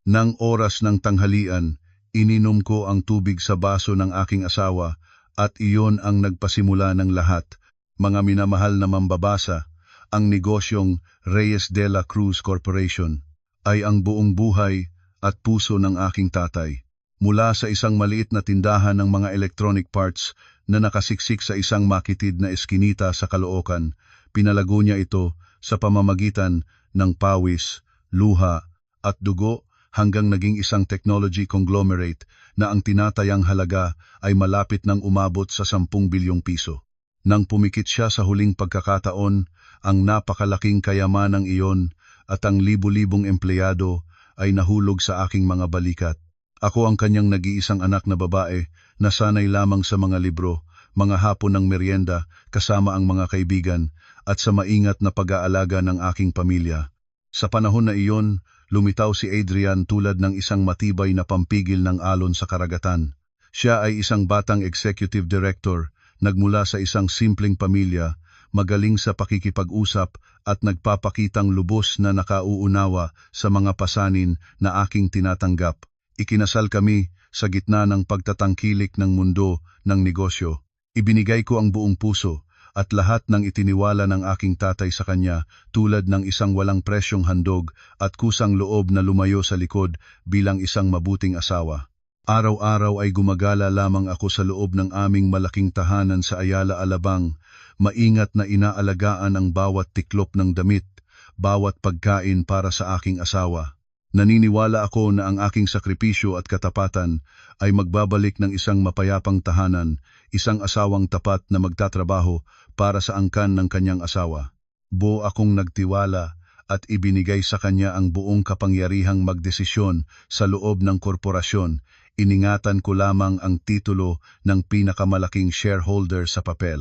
Nang oras ng tanghalian, ininom ko ang tubig sa baso ng aking asawa at iyon ang nagpasimula ng lahat. Mga minamahal na mambabasa, ang negosyong Reyes de la Cruz Corporation ay ang buong buhay at puso ng aking tatay. Mula sa isang maliit na tindahan ng mga electronic parts na nakasiksik sa isang makitid na eskinita sa Caloocan, pinalago niya ito sa pamamagitan ng pawis, luha at dugo hanggang naging isang technology conglomerate na ang tinatayang halaga ay malapit nang umabot sa 10 bilyong piso. Nang pumikit siya sa huling pagkakataon, ang napakalaking kayamanang iyon at ang libu-libong empleyado ay nahulog sa aking mga balikat. Ako ang kanyang nag-iisang anak na babae na sanay lamang sa mga libro, mga hapon ng merienda kasama ang mga kaibigan at sa maingat na pag-aalaga ng aking pamilya. Sa panahon na iyon, lumitaw si Adrian tulad ng isang matibay na pampigil ng alon sa karagatan. Siya ay isang batang executive director, nagmula sa isang simpleng pamilya, magaling sa pakikipag-usap at nagpapakitang lubos na nakauunawa sa mga pasanin na aking tinatanggap. Ikinasal kami sa gitna ng pagtatangkilik ng mundo ng negosyo. Ibinigay ko ang buong puso at lahat ng itiniwala ng aking tatay sa kanya tulad ng isang walang presyong handog at kusang loob na lumayo sa likod bilang isang mabuting asawa. Araw-araw ay gumagala lamang ako sa loob ng aming malaking tahanan sa Ayala, Alabang, maingat na inaalagaan ang bawat tiklop ng damit, bawat pagkain para sa aking asawa. Naniniwala ako na ang aking sakripisyo at katapatan ay magbabalik ng isang mapayapang tahanan, isang asawang tapat na magtatrabaho para sa angkan ng kanyang asawa. Buo akong nagtiwala at ibinigay sa kanya ang buong kapangyarihang magdesisyon sa loob ng korporasyon. Iningatan ko lamang ang titulo ng pinakamalaking shareholder sa papel.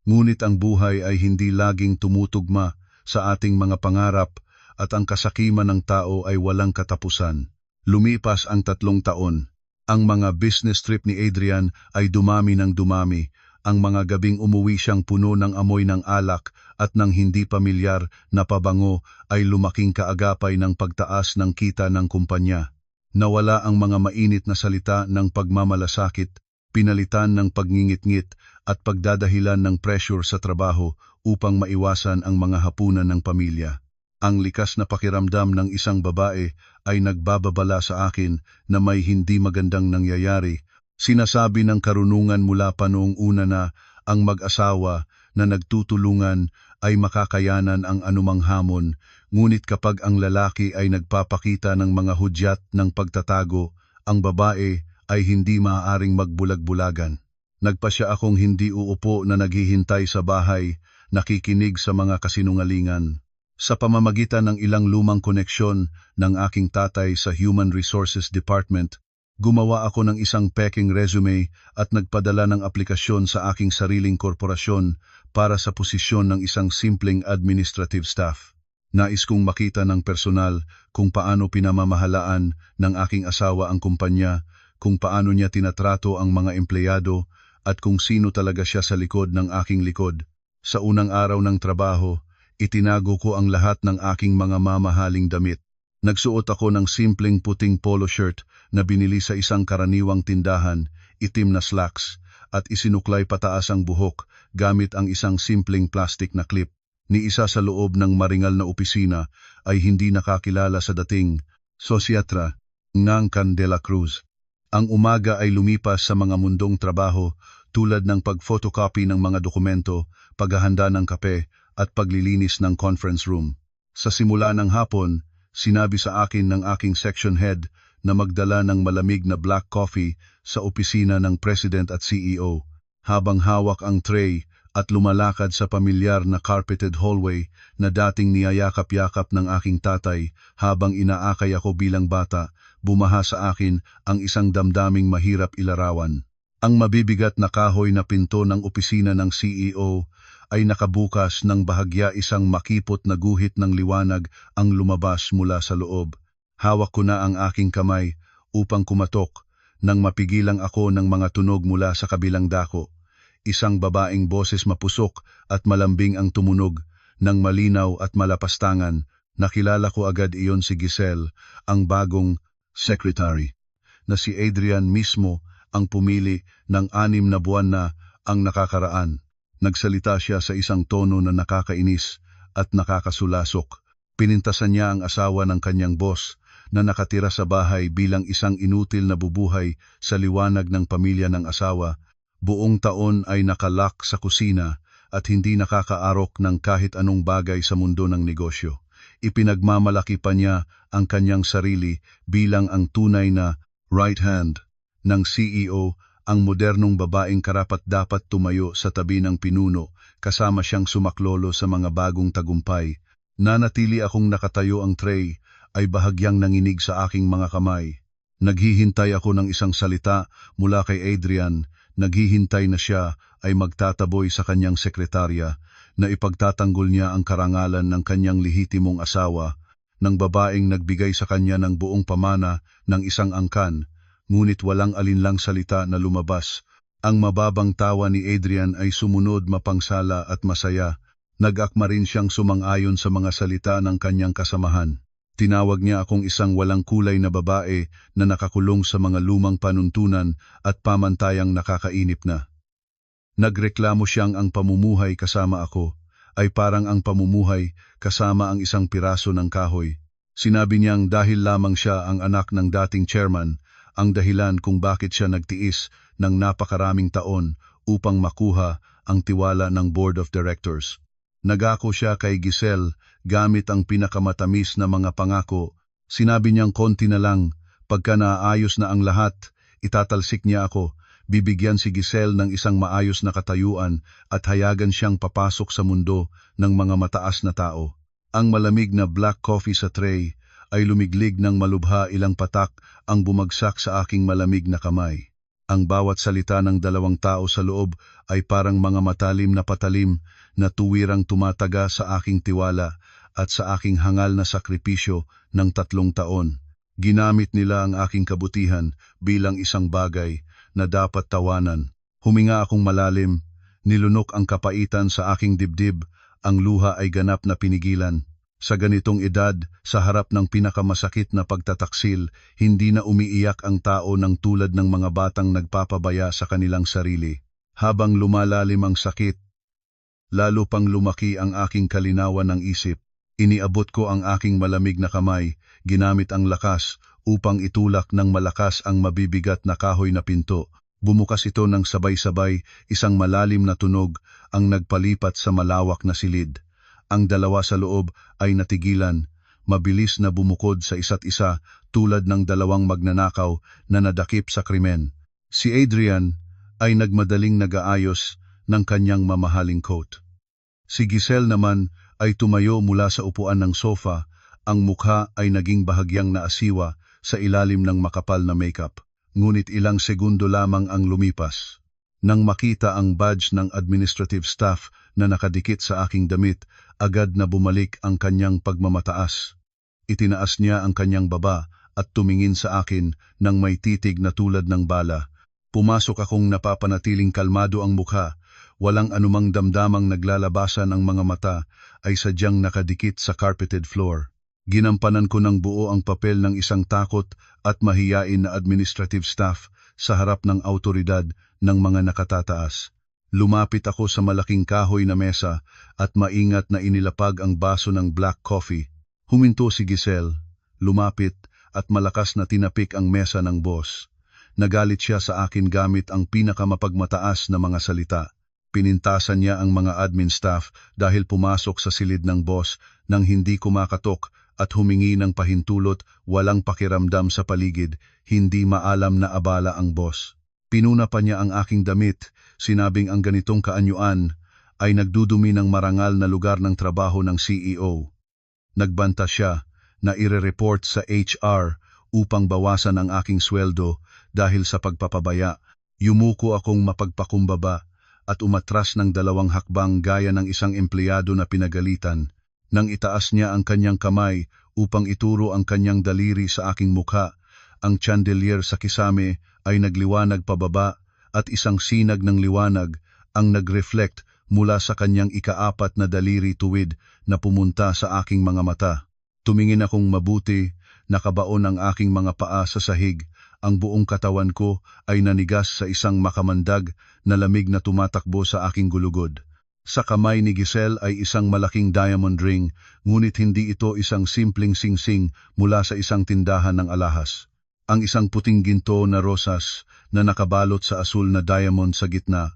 Ngunit ang buhay ay hindi laging tumutugma sa ating mga pangarap at ang kasakiman ng tao ay walang katapusan. Lumipas ang 3 taon. Ang mga business trip ni Adrian ay dumami ng dumami. Ang mga gabing umuwi siyang puno ng amoy ng alak at ng hindi pamilyar na pabango ay lumaking kaagapay ng pagtaas ng kita ng kumpanya. Nawala ang mga mainit na salita ng pagmamalasakit, pinalitan ng pagngingit-ngit at pagdadahilan ng pressure sa trabaho upang maiwasan ang mga hapunan ng pamilya. Ang likas na pakiramdam ng isang babae ay nagbababala sa akin na may hindi magandang nangyayari. Sinasabi ng karunungan mula pa noong una na ang mag-asawa na nagtutulungan ay makakayanan ang anumang hamon, ngunit kapag ang lalaki ay nagpapakita ng mga hudyat ng pagtatago, ang babae ay hindi maaaring magbulag-bulagan. Nagpasya akong hindi uupo na naghihintay sa bahay, nakikinig sa mga kasinungalingan. Sa pamamagitan ng ilang lumang koneksyon ng aking tatay sa Human Resources Department, gumawa ako ng isang peking resume at nagpadala ng aplikasyon sa aking sariling korporasyon para sa posisyon ng isang simpleng administrative staff. Nais kong makita ng personal kung paano pinamamahalaan ng aking asawa ang kumpanya, kung paano niya tinatrato ang mga empleyado at kung sino talaga siya sa likod ng aking likod. Sa unang araw ng trabaho, itinago ko ang lahat ng aking mga mamahaling damit. Nagsuot ako ng simpleng puting polo shirt na binili sa isang karaniwang tindahan, itim na slacks, at isinuklay pataas ang buhok gamit ang isang simpleng plastic na clip. Ni isa sa loob ng maringal na opisina ay hindi nakakilala sa dating Sociatra Ngangkan de la Cruz. Ang umaga ay lumipas sa mga mundong trabaho tulad ng pag-photocopy ng mga dokumento, paghahanda ng kape, at paglilinis ng conference room. Sa simula ng hapon, sinabi sa akin ng aking section head na magdala ng malamig na black coffee sa opisina ng President at CEO. Habang hawak ang tray at lumalakad sa pamilyar na carpeted hallway na dating niyayakap-yakap ng aking tatay habang inaakay ako bilang bata, bumaha sa akin ang isang damdaming mahirap ilarawan. Ang mabibigat na kahoy na pinto ng opisina ng CEO ay nakabukas ng bahagya, isang makipot na guhit ng liwanag ang lumabas mula sa loob. Hawak ko na ang aking kamay upang kumatok nang mapigilang ako ng mga tunog mula sa kabilang dako. Isang babaeng boses mapusok at malambing ang tumunog, ng malinaw at malapastangan. Nakilala ko agad iyon si Giselle, ang bagong secretary, na si Adrian mismo ang pumili ng 6 na buwan na ang nakakaraan. Nagsalita siya sa isang tono na nakakainis at nakakasulasok. Pinintasan niya ang asawa ng kanyang boss na nakatira sa bahay bilang isang inutil na bubuhay sa liwanag ng pamilya ng asawa. Buong taon ay nakalak sa kusina at hindi nakakaarok ng kahit anong bagay sa mundo ng negosyo. Ipinagmamalaki pa niya ang kanyang sarili bilang ang tunay na right hand ng CEO, ang modernong babaeng karapat-dapat tumayo sa tabi ng pinuno kasama siyang sumaklolo sa mga bagong tagumpay. Nanatili akong nakatayo, ang tray ay bahagyang nanginig sa aking mga kamay. Naghihintay ako ng isang salita mula kay Adrian. Naghihintay na siya ay magtataboy sa kanyang sekretarya na ipagtatanggol niya ang karangalan ng kanyang lehitimong asawa, ng babaeng nagbigay sa kanya ng buong pamana ng isang angkan, ngunit walang alinlang salita na lumabas. Ang mababang tawa ni Adrian ay sumunod, mapangsala at masaya. Nag-akma rin siyang sumang-ayon sa mga salita ng kanyang kasamahan. Tinawag niya akong isang walang kulay na babae na nakakulong sa mga lumang panuntunan at pamantayang nakakainip na. Nagreklamo siyang ang pamumuhay kasama ako ay parang ang pamumuhay kasama ang isang piraso ng kahoy. Sinabi niyang dahil lamang siya ang anak ng dating chairman, ang dahilan kung bakit siya nagtiis ng napakaraming taon upang makuha ang tiwala ng board of directors. Nagako siya kay Giselle gamit ang pinakamatamis na mga pangako. Sinabi niyang konti na lang, pagka naayos na ang lahat, itatalsik niya ako. Bibigyan si Giselle ng isang maayos na katayuan at hayagan siyang papasok sa mundo ng mga mataas na tao. Ang malamig na black coffee sa tray ay lumiglig ng malubha, ilang patak ang bumagsak sa aking malamig na kamay. Ang bawat salita ng dalawang tao sa loob ay parang mga matalim na patalim na tuwirang tumataga sa aking tiwala at sa aking hangal na sakripisyo ng 3 taon. Ginamit nila ang aking kabutihan bilang isang bagay na dapat tawanan. Huminga akong malalim, nilunok ang kapaitan sa aking dibdib, ang luha ay ganap na pinigilan. Sa ganitong edad, sa harap ng pinakamasakit na pagtataksil, hindi na umiiyak ang tao ng tulad ng mga batang nagpapabaya sa kanilang sarili. Habang lumalalim ang sakit, lalo pang lumaki ang aking kalinawan ng isip. Iniabot ko ang aking malamig na kamay, ginamit ang lakas upang itulak ng malakas ang mabibigat na kahoy na pinto. Bumukas ito ng sabay-sabay, isang malalim na tunog ang nagpalipat sa malawak na silid. Ang dalawa sa loob ay natigilan, mabilis na bumukod sa isa't isa tulad ng dalawang magnanakaw na nadakip sa krimen. Si Adrian ay nagmadaling nag-aayos ng kanyang mamahaling coat. Si Giselle naman ay tumayo mula sa upuan ng sofa, ang mukha ay naging bahagyang naasiwa sa ilalim ng makapal na makeup. Ngunit ilang segundo lamang ang lumipas. Nang makita ang badge ng administrative staff na nakadikit sa aking damit, agad na bumalik ang kanyang pagmamataas. Itinaas niya ang kanyang baba at tumingin sa akin ng may titig na tulad ng bala. Pumasok akong napapanatiling kalmado ang mukha, walang anumang damdamang naglalabasan, ang mga mata ay sadyang nakadikit sa carpeted floor. Ginampanan ko ng buo ang papel ng isang takot at mahiyain na administrative staff sa harap ng autoridad ng mga nakatataas. Lumapit ako sa malaking kahoy na mesa at maingat na inilapag ang baso ng black coffee. Huminto si Giselle, lumapit at malakas na tinapik ang mesa ng boss. Nagalit siya sa akin gamit ang pinakamapagmataas na mga salita. Pinintasan niya ang mga admin staff dahil pumasok sa silid ng boss nang hindi kumakatok at humingi ng pahintulot, walang pakiramdam sa paligid, hindi maalam na abala ang boss. Pinuna pa niya ang aking damit, sinabing ang ganitong kaanyuan ay nagdudumi ng marangal na lugar ng trabaho ng CEO. Nagbanta siya na ire-report sa HR upang bawasan ang aking sweldo dahil sa pagpapabaya. Yumuko akong mapagpakumbaba at umatras ng 2 hakbang gaya ng isang empleyado na pinagalitan. Nang itaas niya ang kanyang kamay upang ituro ang kanyang daliri sa aking mukha, ang chandelier sa kisame ay nagliwanag pababa at isang sinag ng liwanag ang nag-reflect mula sa kanyang ika-4 na daliri tuwid na pumunta sa aking mga mata. Tumingin akong mabuti, nakabaon ang aking mga paa sa sahig, ang buong katawan ko ay nanigas sa isang makamandag na lamig na tumatakbo sa aking gulugod. Sa kamay ni Giselle ay isang malaking diamond ring, ngunit hindi ito isang simpleng singsing mula sa isang tindahan ng alahas. Ang isang puting ginto na rosas na nakabalot sa asul na diamond sa gitna.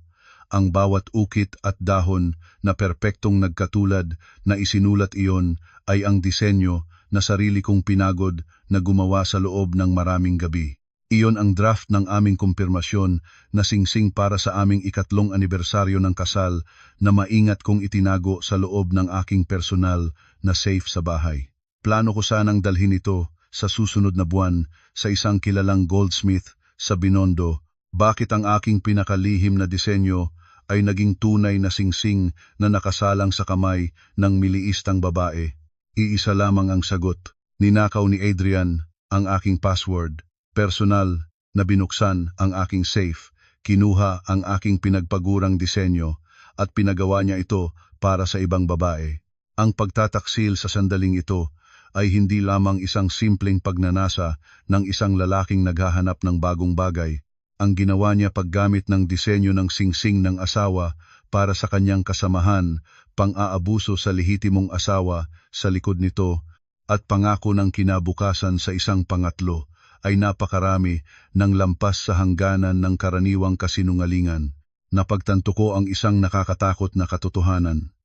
Ang bawat ukit at dahon na perpektong nagkatulad na isinulat iyon ay ang disenyo na sarili kong pinagod na gumawa sa loob ng maraming gabi. Iyon ang draft ng aming kumpirmasyon na singsing para sa aming 3 anibersaryo ng kasal na maingat kong itinago sa loob ng aking personal na safe sa bahay. Plano ko sanang dalhin ito sa susunod na buwan sa isang kilalang goldsmith sa Binondo. Bakit ang aking pinakalihim na disenyo ay naging tunay na singsing na nakasalang sa kamay ng miliistang babae? Iisa lamang ang sagot. Ninakaw ni Adrian ang aking password. Personal na binuksan ang aking safe, kinuha ang aking pinagpagurang disenyo at pinagawa niya ito para sa ibang babae. Ang pagtataksil sa sandaling ito ay hindi lamang isang simpleng pagnanasa ng isang lalaking naghahanap ng bagong bagay. Ang ginawa niya paggamit ng disenyo ng singsing ng asawa para sa kanyang kasamahan, pang-aabuso sa lehitimong asawa sa likod nito, at pangako ng kinabukasan sa isang pangatlo ay napakarami ng lampas sa hangganan ng karaniwang kasinungalingan. Napagtanto ko ang isang nakakatakot na katotohanan.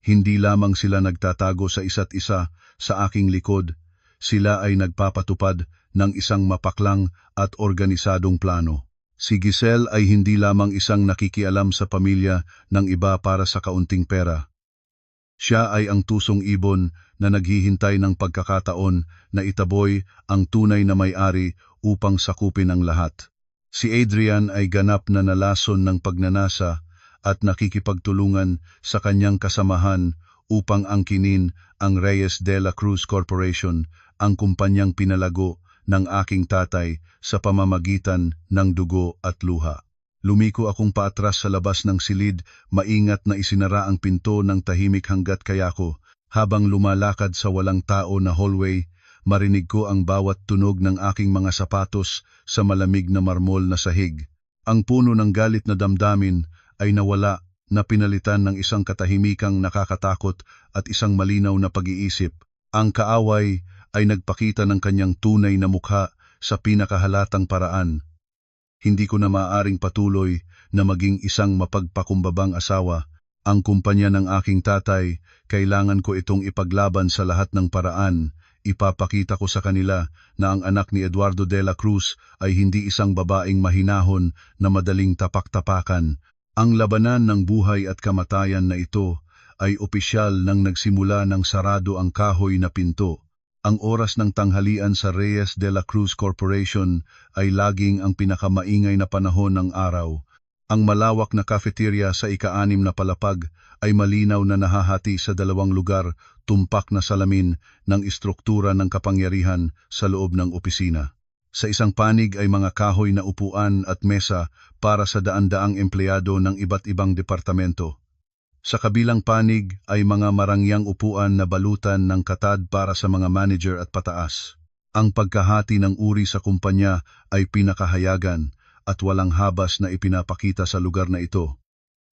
Hindi lamang sila nagtatago sa isa't isa sa aking likod, sila ay nagpapatupad ng isang mapaklang at organisadong plano. Si Giselle ay hindi lamang isang nakikialam sa pamilya ng iba para sa kaunting pera. Siya ay ang tusong ibon na naghihintay ng pagkakataon na itaboy ang tunay na may-ari upang sakupin ang lahat. Si Adrian ay ganap na nalason ng pagnanasa at nakikipagtulungan sa kanyang kasamahan upang angkinin ang Reyes de la Cruz Corporation, ang kumpanyang pinalago ng aking tatay sa pamamagitan ng dugo at luha. Lumiko akong paatras sa labas ng silid, maingat na isinara ang pinto ng tahimik hanggat kaya ko. Habang lumalakad sa walang tao na hallway, marinig ko ang bawat tunog ng aking mga sapatos sa malamig na marmol na sahig. Ang puno ng galit na damdamin ay nawala, na pinalitan ng isang katahimikang nakakatakot at isang malinaw na pag-iisip. Ang kaaway ay nagpakita ng kanyang tunay na mukha sa pinakahalatang paraan. Hindi ko na maaaring patuloy na maging isang mapagpakumbabang asawa. Ang kumpanya ng aking tatay, kailangan ko itong ipaglaban sa lahat ng paraan. Ipapakita ko sa kanila na ang anak ni Eduardo de la Cruz ay hindi isang babaeng mahinahon na madaling tapak-tapakan. Ang labanan ng buhay at kamatayan na ito ay opisyal nang nagsimula ng sarado ang kahoy na pinto. Ang oras ng tanghalian sa Reyes de la Cruz Corporation ay laging ang pinakamaingay na panahon ng araw. Ang malawak na cafeteria sa ika-6 na palapag ay malinaw na nahahati sa 2 lugar, tumpak na salamin ng istruktura ng kapangyarihan sa loob ng opisina. Sa isang panig ay mga kahoy na upuan at mesa para sa daan-daang empleyado ng iba't ibang departamento. Sa kabilang panig ay mga marangyang upuan na balutan ng katad para sa mga manager at pataas. Ang pagkahati ng uri sa kumpanya ay pinakahayagan at walang habas na ipinapakita sa lugar na ito.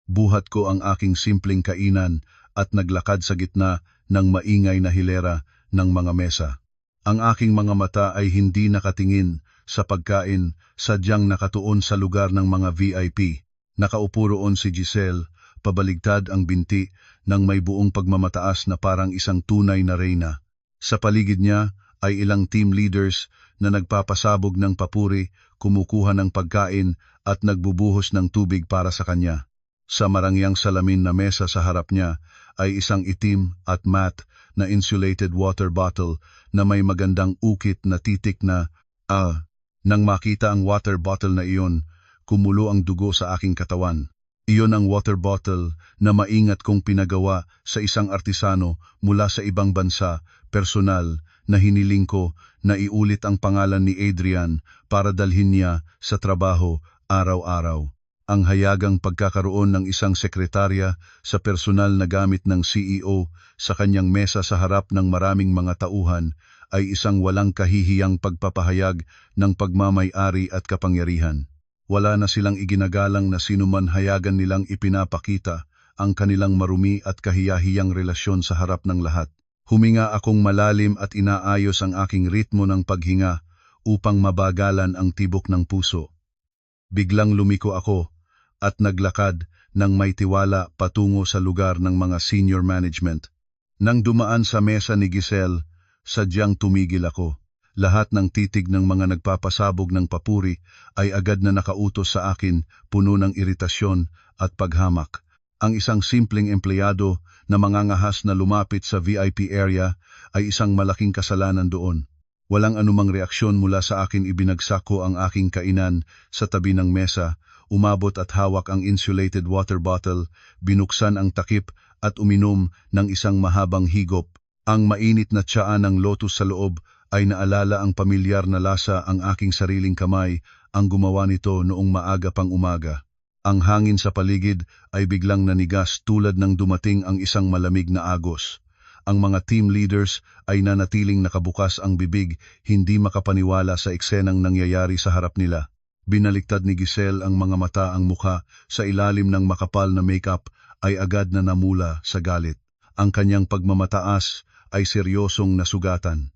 Buhat ko ang aking simpleng kainan at naglakad sa gitna ng maingay na hilera ng mga mesa. Ang aking mga mata ay hindi nakatingin sa pagkain, sadyang nakatuon sa lugar ng mga VIP. Nakaupo roon si Giselle, pabaligtad ang binti ng may buong pagmamataas na parang isang tunay na reyna. Sa paligid niya ay ilang team leaders na nagpapasabog ng papuri, kumukuha ng pagkain at nagbubuhos ng tubig para sa kanya. Sa marangyang salamin na mesa sa harap niya ay isang itim at matte na insulated water bottle na may magandang ukit na titik na Nang makita ang water bottle na iyon, kumulo ang dugo sa aking katawan. Iyon ang water bottle na maingat kong pinagawa sa isang artisano mula sa ibang bansa, personal, na hiniling ko na iulit ang pangalan ni Adrian para dalhin niya sa trabaho araw-araw. Ang hayagang pagkakaroon ng isang sekretarya sa personal na gamit ng CEO sa kanyang mesa sa harap ng maraming mga tauhan ay isang walang kahihiyang pagpapahayag ng pagmamay-ari at kapangyarihan. Wala na silang iginagalang na sinuman hayagan nilang ipinapakita ang kanilang marumi at kahiyahiyang relasyon sa harap ng lahat. Huminga akong malalim at inaayos ang aking ritmo ng paghinga upang mabagalan ang tibok ng puso. Biglang lumiko ako at naglakad ng may tiwala patungo sa lugar ng mga senior management. Nang dumaan sa mesa ni Giselle, sadyang tumigil ako. Lahat ng titig ng mga nagpapasabog ng papuri ay agad na nakautos sa akin, puno ng iritasyon at paghamak. Ang isang simpleng empleyado na mangangahas na lumapit sa VIP area ay isang malaking kasalanan doon. Walang anumang reaksyon mula sa akin, ibinagsak ko ang aking kainan sa tabi ng mesa, umabot at hawak ang insulated water bottle, binuksan ang takip at uminom ng isang mahabang higop. Ang mainit na tsaa ng lotus sa loob ay naalala ang pamilyar na lasa, ang aking sariling kamay ang gumawa nito noong maaga pang umaga. Ang hangin sa paligid ay biglang nanigas tulad ng dumating ang isang malamig na agos. Ang mga team leaders ay nanatiling nakabukas ang bibig, hindi makapaniwala sa eksenang nangyayari sa harap nila. Binaliktad ni Giselle ang mga mata, ang mukha sa ilalim ng makapal na makeup ay agad na namula sa galit. Ang kanyang pagmamataas ay seryosong nasugatan.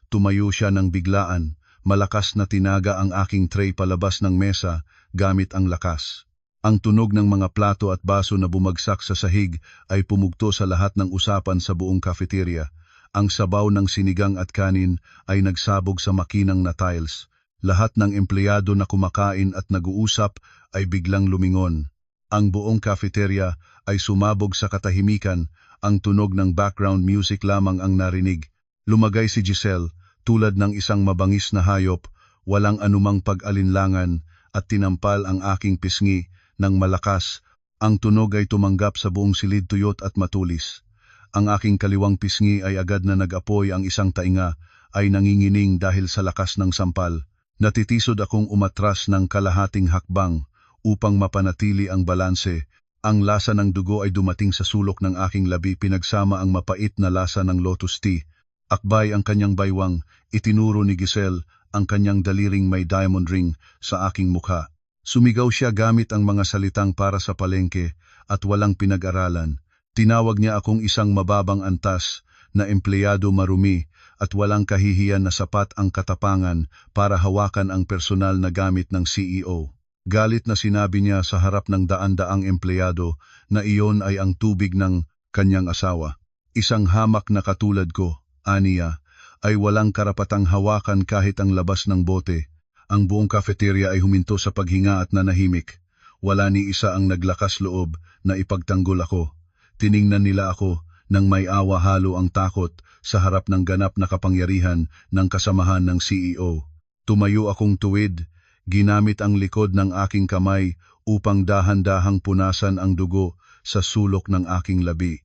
Tumayo siya ng biglaan, malakas na tinaga ang aking tray palabas ng mesa gamit ang lakas. Ang tunog ng mga plato at baso na bumagsak sa sahig ay pumugto sa lahat ng usapan sa buong cafeteria. Ang sabaw ng sinigang at kanin ay nagsabog sa makinang na tiles. Lahat ng empleyado na kumakain at nag-uusap ay biglang lumingon. Ang buong cafeteria ay sumabog sa katahimikan, ang tunog ng background music lamang ang narinig. Lumagay si Giselle, tulad ng isang mabangis na hayop, walang anumang pag-alinlangan, at tinampal ang aking pisngi ng malakas. Ang tunog ay tumanggap sa buong silid, tuyot at matulis. Ang aking kaliwang pisngi ay agad na nag-apoy, ang isang tainga ay nangingining dahil sa lakas ng sampal. Natitisod akong umatras ng kalahating hakbang upang mapanatili ang balanse. Ang lasa ng dugo ay dumating sa sulok ng aking labi, pinagsama ang mapait na lasa ng lotus tea. Akbay ang kanyang baywang, itinuro ni Giselle ang kanyang daliring may diamond ring sa aking mukha. Sumigaw siya gamit ang mga salitang para sa palengke at walang pinag-aralan. Tinawag niya akong isang mababang antas na empleyado, marumi at walang kahihiyan na sapat ang katapangan para hawakan ang personal na gamit ng CEO. Galit na sinabi niya sa harap ng daan-daang empleyado na iyon ay ang tubig ng kanyang asawa. Isang hamak na katulad ko, aniya, ay walang karapatang hawakan kahit ang labas ng bote. Ang buong cafeteria ay huminto sa paghinga at nanahimik. Wala ni isa ang naglakas loob na ipagtanggol ako. Tiningnan nila ako nang may awa, halo ang takot sa harap ng ganap na kapangyarihan ng kasamahan ng CEO. Tumayo akong tuwid, ginamit ang likod ng aking kamay upang dahan-dahang punasan ang dugo sa sulok ng aking labi.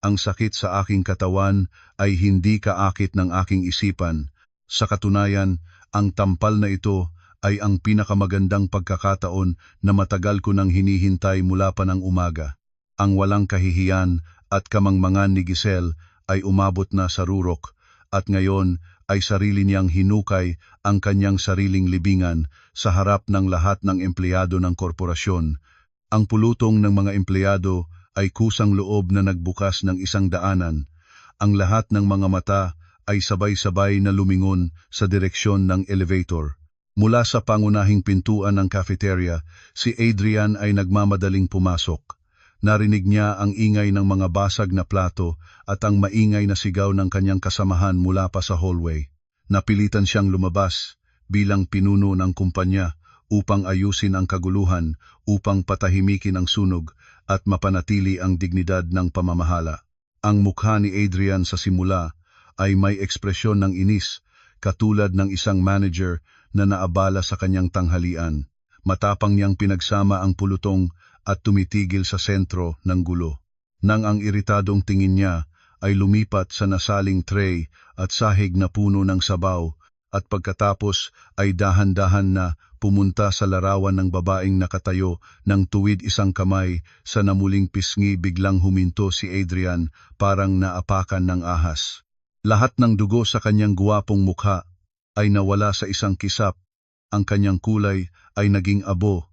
Ang sakit sa aking katawan ay hindi kaakit ng aking isipan. Sa katunayan, ang tampal na ito ay ang pinakamagandang pagkakataon na matagal ko nang hinihintay mula pa ng umaga. Ang walang kahihiyan at kamangmangan ni Giselle ay umabot na sa rurok, at ngayon ay sarili niyang hinukay ang kanyang sariling libingan sa harap ng lahat ng empleyado ng korporasyon. Ang pulutong ng mga empleyado ay kusang loob na nagbukas ng isang daanan. Ang lahat ng mga mata ay sabay-sabay na lumingon sa direksyon ng elevator. Mula sa pangunahing pintuan ng cafeteria, si Adrian ay nagmamadaling pumasok. Narinig niya ang ingay ng mga basag na plato at ang maingay na sigaw ng kanyang kasamahan mula pa sa hallway. Napilitan siyang lumabas bilang pinuno ng kumpanya upang ayusin ang kaguluhan, upang patahimikin ang sunog at mapanatili ang dignidad ng pamamahala. Ang mukha ni Adrian sa simula ay may ekspresyon ng inis, katulad ng isang manager na naabala sa kanyang tanghalian. Matapang niyang pinagsama ang pulutong at tumitigil sa sentro ng gulo. Nang ang iritadong tingin niya ay lumipat sa nasaling tray at sahig na puno ng sabaw, at pagkatapos ay dahan-dahan na pumunta sa larawan ng babaeng nakatayo ng tuwid, isang kamay sa namuling pisngi, biglang huminto si Adrian, parang naapakan ng ahas. Lahat ng dugo sa kanyang guwapong mukha ay nawala sa isang kisap. Ang kanyang kulay ay naging abo,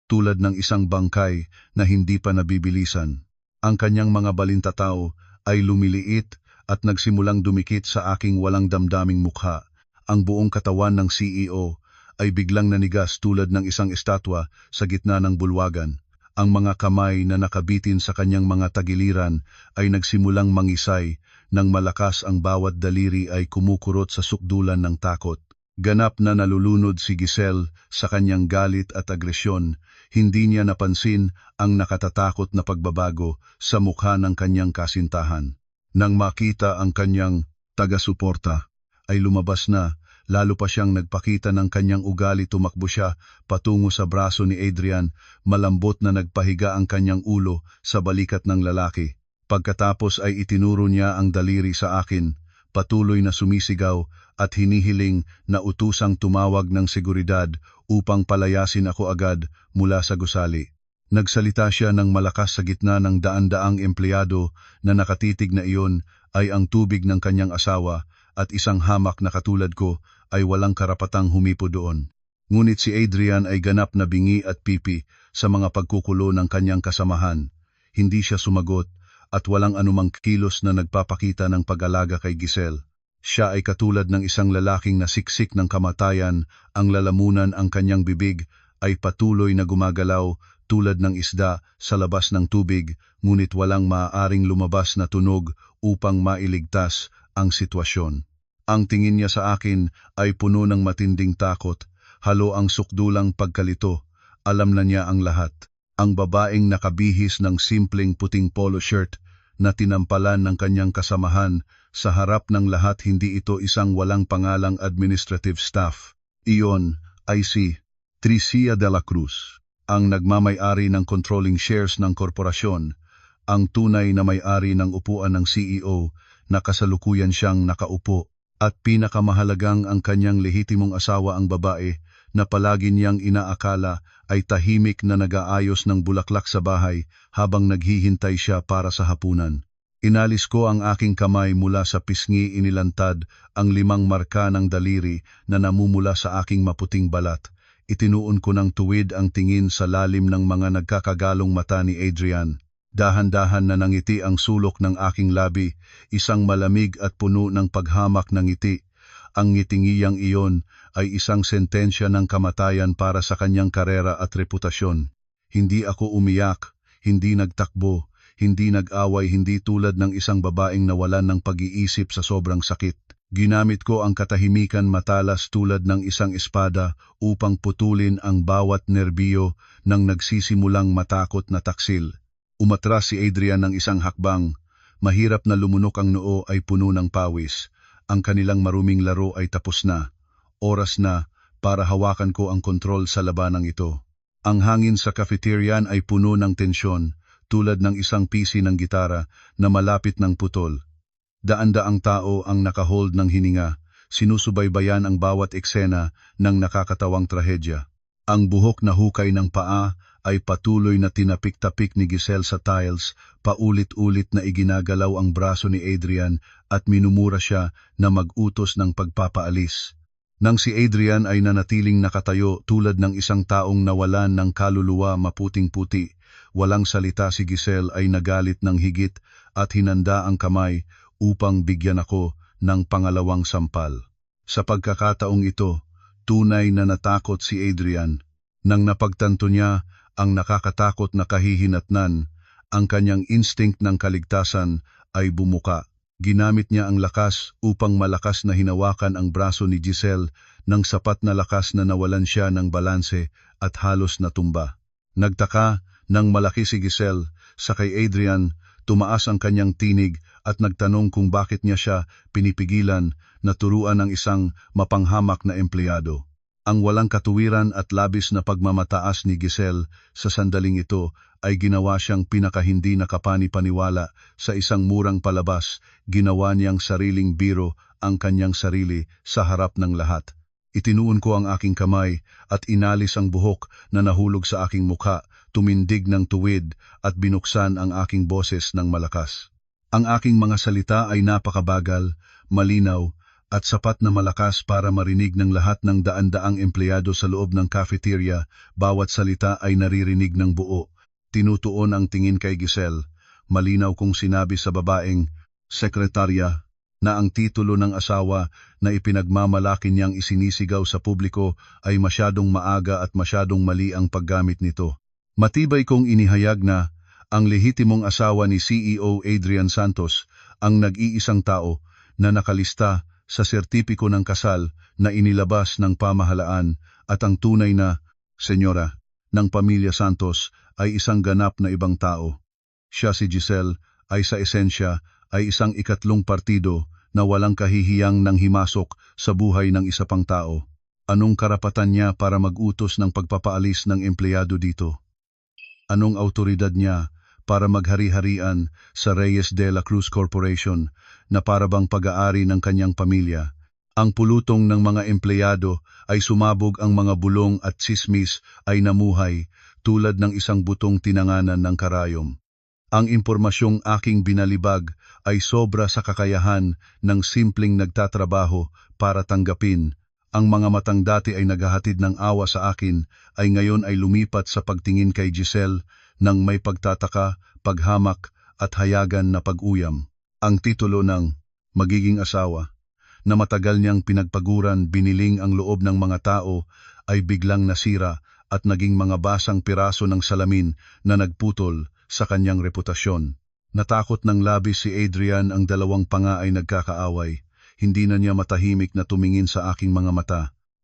tulad ng isang bangkay na hindi pa nabibilisan. Ang kanyang mga balintataw ay lumiliit at nagsimulang dumikit sa aking walang damdaming mukha. Ang buong katawan ng CEO ay biglang nanigas tulad ng isang estatwa sa gitna ng bulwagan. Ang mga kamay na nakabitin sa kanyang mga tagiliran ay nagsimulang mangisay, nang malakas ang bawat daliri ay kumukurot sa sukdulan ng takot. Ganap na nalulunod si Giselle sa kanyang galit at agresyon. Hindi niya napansin ang nakatatakot na pagbabago sa mukha ng kanyang kasintahan. Nang makita ang kanyang taga-suporta, ay lumabas na. Lalo pa siyang nagpakita ng kanyang ugali. Tumakbo siya patungo sa braso ni Adrian, malambot na nagpahiga ang kanyang ulo sa balikat ng lalaki. Pagkatapos ay itinuro niya ang daliri sa akin, patuloy na sumisigaw at hinihiling na utusang tumawag ng seguridad upang palayasin ako agad mula sa gusali. Nagsalita siya ng malakas sa gitna ng daan-daang empleyado na nakatitig na iyon ay ang tubig ng kanyang asawa at isang hamak na katulad ko ay walang karapatang humipo doon. Ngunit si Adrian ay ganap na bingi at pipi sa mga pagkukulo ng kanyang kasamahan. Hindi siya sumagot at walang anumang kilos na nagpapakita ng pag-alaga kay Giselle. Siya ay katulad ng isang lalaking nasiksik ng kamatayan, ang lalamunan ang kanyang bibig ay patuloy na gumagalaw tulad ng isda sa labas ng tubig, ngunit walang maaaring lumabas na tunog upang mailigtas ang sitwasyon. Ang tingin niya sa akin ay puno ng matinding takot, halo ang sukdulang pagkalito. Alam na niya ang lahat. Ang babaeng nakabihis ng simpleng puting polo shirt na tinampalan ng kanyang kasamahan sa harap ng lahat, hindi ito isang walang pangalang administrative staff. Iyon ay si Tricia de la Cruz, ang nagmamay-ari ng controlling shares ng korporasyon, ang tunay na may-ari ng upuan ng CEO na kasalukuyan siyang nakaupo, at pinakamahalagang ang kanyang lehitimong asawa, ang babae na palagi niyang inaakala ay tahimik na nag-aayos ng bulaklak sa bahay habang naghihintay siya para sa hapunan. Inalis ko ang aking kamay mula sa pisngi, inilantad ang 5 marka ng daliri na namumula sa aking maputing balat. Itinuon ko ng tuwid ang tingin sa lalim ng mga nagkakagalong mata ni Adrian. Dahan-dahan na nangiti ang sulok ng aking labi, isang malamig at puno ng paghamak ng ngiti. Ang ngitingiyang iyon ay isang sentensya ng kamatayan para sa kanyang karera at reputasyon. Hindi ako umiyak, hindi nagtakbo, hindi nag-away, hindi tulad ng isang babaeng nawalan ng pag-iisip sa sobrang sakit. Ginamit ko ang katahimikan matalas tulad ng isang espada upang putulin ang bawat nerbiyo ng nagsisimulang matakot na taksil. Umatras si Adrian ng isang hakbang. Mahirap na lumunok ang noo ay puno ng pawis. Ang kanilang maruming laro ay tapos na. Oras na para hawakan ko ang kontrol sa labanang ito. Ang hangin sa cafeterian ay puno ng tensyon, tulad ng isang pisi ng gitara na malapit ng putol. Daan-daang tao ang nakahold ng hininga, sinusubaybayan ang bawat eksena ng nakakatawang trahedya. Ang buhok na hukay ng paa ay patuloy na tinapik-tapik ni Giselle sa tiles, paulit-ulit na iginagalaw ang braso ni Adrian at minumura siya na mag-utos ng pagpapaalis. Nang si Adrian ay nanatiling nakatayo tulad ng isang taong nawalan ng kaluluwa, maputing-puti, walang salita, si Giselle ay nagalit ng higit at hinanda ang kamay upang bigyan ako ng pangalawang sampal. Sa pagkakataong ito, tunay na natakot si Adrian. Nang napagtanto niya ang nakakatakot na kahihinatnan, ang kanyang instinct ng kaligtasan ay bumuka. Ginamit niya ang lakas upang malakas na hinawakan ang braso ni Giselle ng sapat na lakas na nawalan siya ng balanse at halos natumba. Nagtaka nang malaki si Giselle sa kay Adrian, tumaas ang kanyang tinig at nagtanong kung bakit niya siya pinipigilan na turuan ng isang mapanghamak na empleyado. Ang walang katuwiran at labis na pagmamataas ni Giselle sa sandaling ito ay ginawa siyang pinakahindi nakapani-paniwala sa isang murang palabas. Ginawa niyang sariling biro ang kanyang sarili sa harap ng lahat. Itinuon ko ang aking kamay at inalis ang buhok na nahulog sa aking mukha, tumindig ng tuwid at binuksan ang aking boses ng malakas. Ang aking mga salita ay napakabagal, malinaw, at sapat na malakas para marinig ng lahat ng daan-daang empleyado sa loob ng cafeteria. Bawat salita ay naririnig ng buo. Tinutuon ang tingin kay Giselle. Malinaw kong sinabi sa babaeng, sekretarya, na ang titulo ng asawa na ipinagmamalaki niyang isinisigaw sa publiko ay masyadong maaga at masyadong mali ang paggamit nito. Matibay kong inihayag na ang lehitimong asawa ni CEO Adrian Santos ang nag-iisang tao na nakalista sa sertipiko ng kasal na inilabas ng pamahalaan at ang tunay na senyora ng pamilya Santos ay isang ganap na ibang tao. Siya si Giselle ay sa esensya ay isang ikatlong partido na walang kahihiyang nang himasok sa buhay ng isa pang tao. Anong karapatan niya para mag-utos ng pagpapaalis ng empleyado dito? Anong autoridad niya para maghari-harian sa Reyes de la Cruz Corporation na parabang pag-aari ng kanyang pamilya? Ang pulutong ng mga empleyado ay sumabog, ang mga bulong at tsismis ay namuhay tulad ng isang butong tinanganan ng karayom. Ang impormasyong aking binalibag ay sobra sa kakayahan ng simpleng nagtatrabaho para tanggapin. Ang mga matang dati ay naghahatid ng awa sa akin ay ngayon ay lumipat sa pagtingin kay Giselle ng may pagtataka, paghamak at hayagan na pag-uyam. Ang titulo ng magiging asawa na matagal niyang pinagpaguran, biniling ang loob ng mga tao ay biglang nasira at naging mga basang piraso ng salamin na nagputol sa kanyang reputasyon. Natakot ng labis si Adrian, ang dalawang panga ay nagkakaaway. Hindi na niya matahimik na tumingin sa aking mga mata.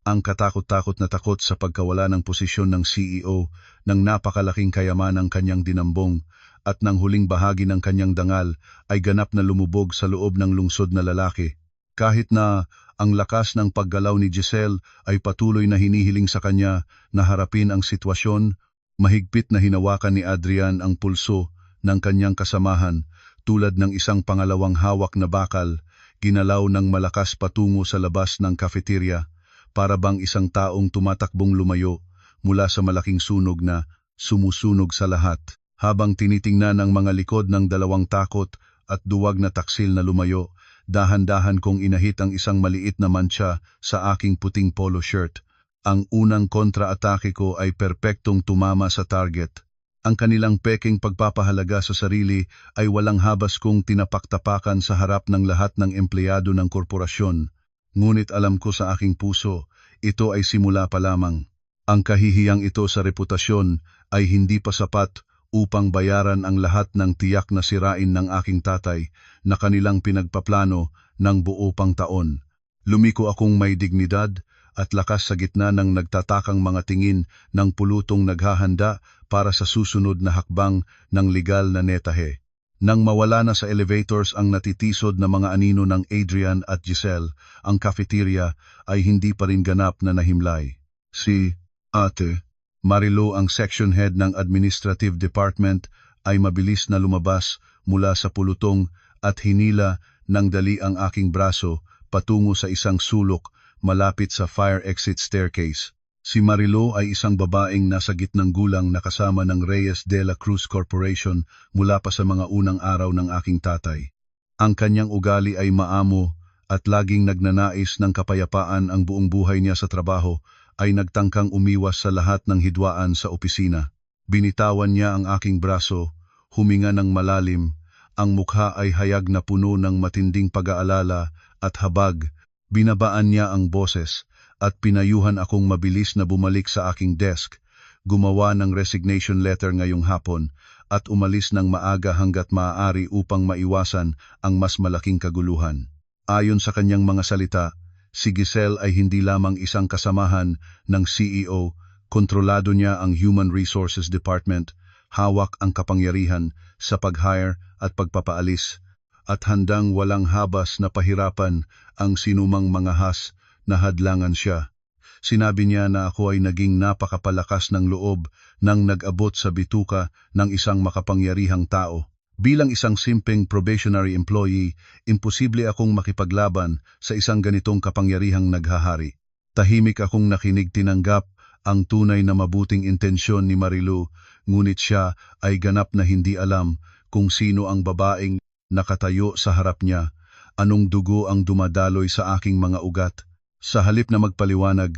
Ang katakot-takot na takot sa pagkawala ng posisyon ng CEO, ng napakalaking kayaman ng kanyang dinambong, at ng huling bahagi ng kanyang dangal ay ganap na lumubog sa loob ng lungsod na lalaki. Kahit na ang lakas ng paggalaw ni Giselle ay patuloy na hinihiling sa kanya na harapin ang sitwasyon, mahigpit na hinawakan ni Adrian ang pulso ng kanyang kasamahan tulad ng isang pangalawang hawak na bakal, ginalaw ng malakas patungo sa labas ng cafeteria, para bang isang taong tumatakbong lumayo mula sa malaking sunog na sumusunog sa lahat. Habang tinitingnan ang mga likod ng dalawang takot at duwag na taksil na lumayo, dahan-dahan kong inahit ang isang maliit na mantsa sa aking puting polo shirt. Ang unang kontra-atake ko ay perpektong tumama sa target. Ang kanilang peking pagpapahalaga sa sarili ay walang habas kong tinapaktapakan sa harap ng lahat ng empleyado ng korporasyon. Ngunit alam ko sa aking puso, ito ay simula pa lamang. Ang kahihiyang ito sa reputasyon ay hindi pa sapat upang bayaran ang lahat ng tiyak na sirain ng aking tatay na kanilang pinagpaplano ng buo pang taon. Lumiko akong may dignidad at lakas sa gitna ng nagtatakang mga tingin ng pulutong naghahanda para sa susunod na hakbang ng legal na netahe. Nang mawala na sa elevators ang natitisod na mga anino ng Adrian at Giselle, ang cafeteria ay hindi pa rin ganap na nahimlay. Si Ate Marilu, ang section head ng Administrative Department, ay mabilis na lumabas mula sa pulutong at hinila ng dali ang aking braso patungo sa isang sulok malapit sa fire exit staircase. Si Marilu ay isang babaeng nasa gitnang gulang na kasama ng Reyes de la Cruz Corporation mula pa sa mga unang araw ng aking tatay. Ang kanyang ugali ay maamo at laging nagnanais ng kapayapaan. Ang buong buhay niya sa trabaho ay nagtangkang umiwas sa lahat ng hidwaan sa opisina. Binitawan niya ang aking braso, huminga ng malalim, ang mukha ay hayag na puno ng matinding pag-aalala at habag. Binabaan niya ang boses at pinayuhan akong mabilis na bumalik sa aking desk, gumawa ng resignation letter ngayong hapon at umalis ng maaga hanggat maaari upang maiwasan ang mas malaking kaguluhan. Ayon sa kanyang mga salita, si Giselle ay hindi lamang isang kasamahan ng CEO, kontrolado niya ang Human Resources Department, hawak ang kapangyarihan sa pag-hire at pagpapaalis, at handang walang habas na pahirapan ang sinumang mangahas na hadlangan siya. Sinabi niya na ako ay naging napakapalakas ng loob nang nag-abot sa bituka ng isang makapangyarihang tao. Bilang isang simpleng probationary employee, imposible akong makipaglaban sa isang ganitong kapangyarihang naghahari. Tahimik akong nakinig, tinanggap ang tunay na mabuting intensyon ni Marilu, ngunit siya ay ganap na hindi alam kung sino ang babaeng nakatayo sa harap niya, anong dugo ang dumadaloy sa aking mga ugat. Sa halip na magpaliwanag,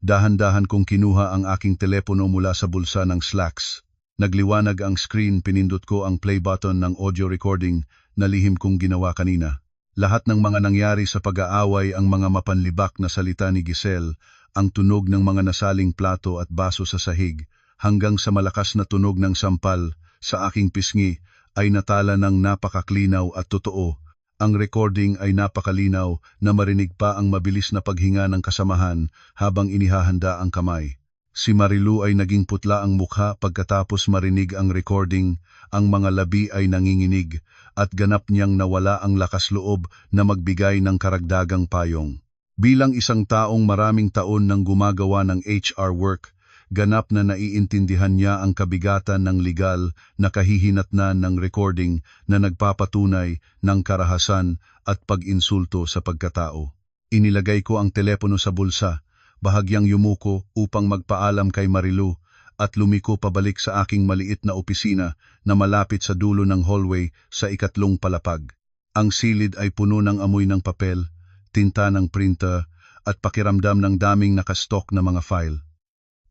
dahan-dahan kong kinuha ang aking telepono mula sa bulsa ng slacks. Nagliwanag ang screen, pinindot ko ang play button ng audio recording na lihim kong ginawa kanina. Lahat ng mga nangyari sa pag-aaway, ang mga mapanlibak na salita ni Giselle, ang tunog ng mga nasaling plato at baso sa sahig, hanggang sa malakas na tunog ng sampal sa aking pisngi, ay natala ng napakaklinaw at totoo. Ang recording ay napakalinaw na marinig pa ang mabilis na paghinga ng kasamahan habang inihahanda ang kamay. Si Marilu ay naging putla ang mukha pagkatapos marinig ang recording, ang mga labi ay nanginginig, at ganap niyang nawala ang lakas loob na magbigay ng karagdagang payong. Bilang isang taong maraming taon nang gumagawa ng HR work, ganap na naiintindihan niya ang kabigatan ng legal na kahihinatnan ng recording na nagpapatunay ng karahasan at pag-insulto sa pagkatao. Inilagay ko ang telepono sa bulsa, bahagyang yumuko upang magpaalam kay Marilu, at lumiko pabalik sa aking maliit na opisina na malapit sa dulo ng hallway sa ikatlong palapag. Ang silid ay puno ng amoy ng papel, tinta ng printer, at pakiramdam ng daming nakastok na mga file.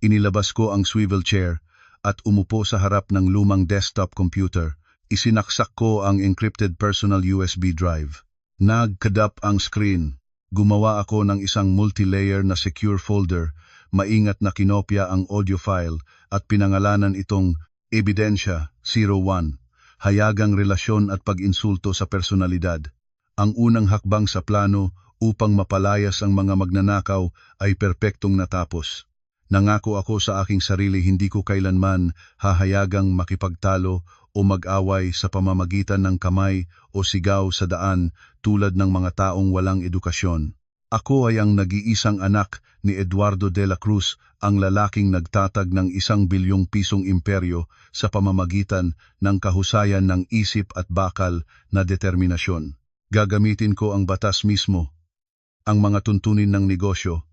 Inilabas ko ang swivel chair at umupo sa harap ng lumang desktop computer. Isinaksak ko ang encrypted personal USB drive. Nagkadap ang screen. Gumawa ako ng isang multi-layer na secure folder, maingat na kinopya ang audio file at pinangalanan itong Ebidensya 01, Hayagang Relasyon at Pag-insulto sa Personalidad. Ang unang hakbang sa plano upang mapalayas ang mga magnanakaw ay perpektong natapos. Nangako ako sa aking sarili, hindi ko kailanman hahayagang makipagtalo o mag-away sa pamamagitan ng kamay o sigaw sa daan tulad ng mga taong walang edukasyon. Ako ay ang nag-iisang anak ni Eduardo de la Cruz, ang lalaking nagtatag ng 1 bilyong pisong imperyo sa pamamagitan ng kahusayan ng isip at bakal na determinasyon. Gagamitin ko ang batas mismo, ang mga tuntunin ng negosyo,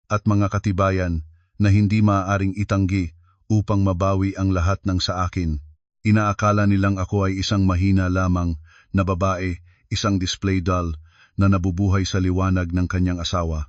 at mga katibayan na hindi maaaring itanggi upang mabawi ang lahat ng sa akin. Inaakala nilang ako ay isang mahina lamang na babae, isang display doll na nabubuhay sa liwanag ng kanyang asawa.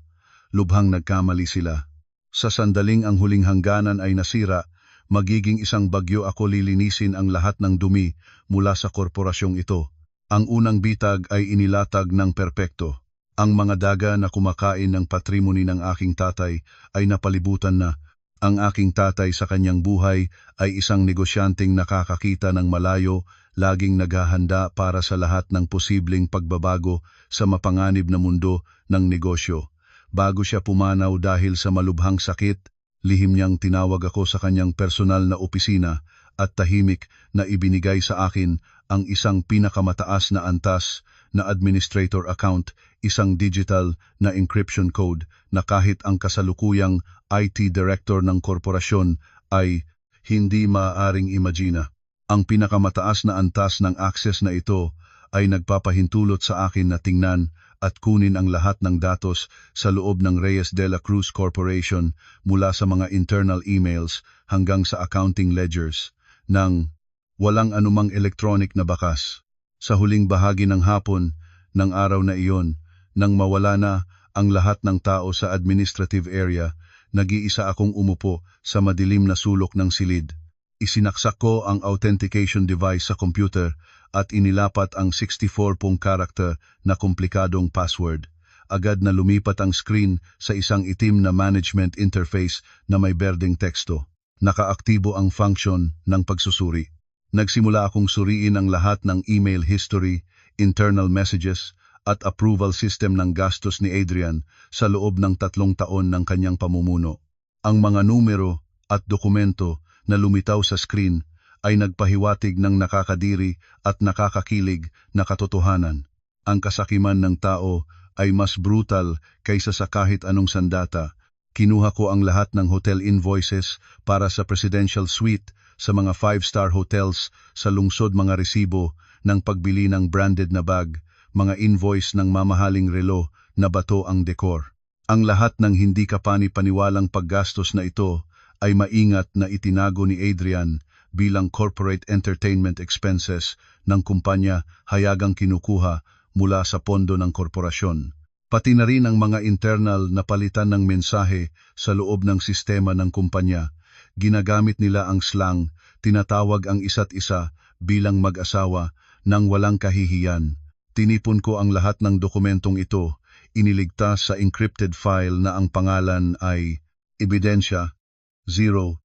Lubhang nagkamali sila. Sa sandaling ang huling hangganan ay nasira, magiging isang bagyo ako, lilinisin ang lahat ng dumi mula sa korporasyong ito. Ang unang bitag ay inilatag ng perpekto. Ang mga daga na kumakain ng patrimony ng aking tatay ay napalibutan na. Ang aking tatay sa kanyang buhay ay isang negosyanteng nakakakita ng malayo, laging naghahanda para sa lahat ng posibleng pagbabago sa mapanganib na mundo ng negosyo. Bago siya pumanaw dahil sa malubhang sakit, lihim niyang tinawag ako sa kanyang personal na opisina at tahimik na ibinigay sa akin ang isang pinakamataas na antas na administrator account, isang digital na encryption code na kahit ang kasalukuyang IT director ng korporasyon ay hindi maaaring imagina. Ang pinakamataas na antas ng access na ito ay nagpapahintulot sa akin na tingnan at kunin ang lahat ng datos sa loob ng Reyes de la Cruz Corporation, mula sa mga internal emails hanggang sa accounting ledgers, ng walang anumang electronic na bakas. Sa huling bahagi ng hapon ng araw na iyon, nang mawala na ang lahat ng tao sa administrative area, nag-iisa akong umupo sa madilim na sulok ng silid. Isinaksak ko ang authentication device sa computer at inilapat ang 64-pong karakter na komplikadong password. Agad na lumipat ang screen sa isang itim na management interface na may berdeng teksto. Nakaaktibo ang function ng pagsusuri. Nagsimula akong suriin ang lahat ng email history, internal messages, at approval system ng gastos ni Adrian sa loob ng 3 taon ng kanyang pamumuno. Ang mga numero at dokumento na lumitaw sa screen ay nagpahiwatig ng nakakadiri at nakakakilig na katotohanan. Ang kasakiman ng tao ay mas brutal kaysa sa kahit anong sandata. Kinuha ko ang lahat ng hotel invoices para sa presidential suite sa mga 5-star hotels sa lungsod, mga resibo ng pagbili ng branded na bag, mga invoice ng mamahaling relo na bato ang dekor. Ang lahat ng hindi kapani-paniwalang paggastos na ito ay maingat na itinago ni Adrian bilang corporate entertainment expenses ng kumpanya hayagang kinukuha mula sa pondo ng korporasyon. Pati na rin ang mga internal na palitan ng mensahe sa loob ng sistema ng kumpanya. Ginagamit nila ang slang, tinatawag ang isa't isa bilang mag-asawa nang walang kahihiyan. Tinipon ko ang lahat ng dokumentong ito, iniligtas sa encrypted file na ang pangalan ay Ebidensya 02.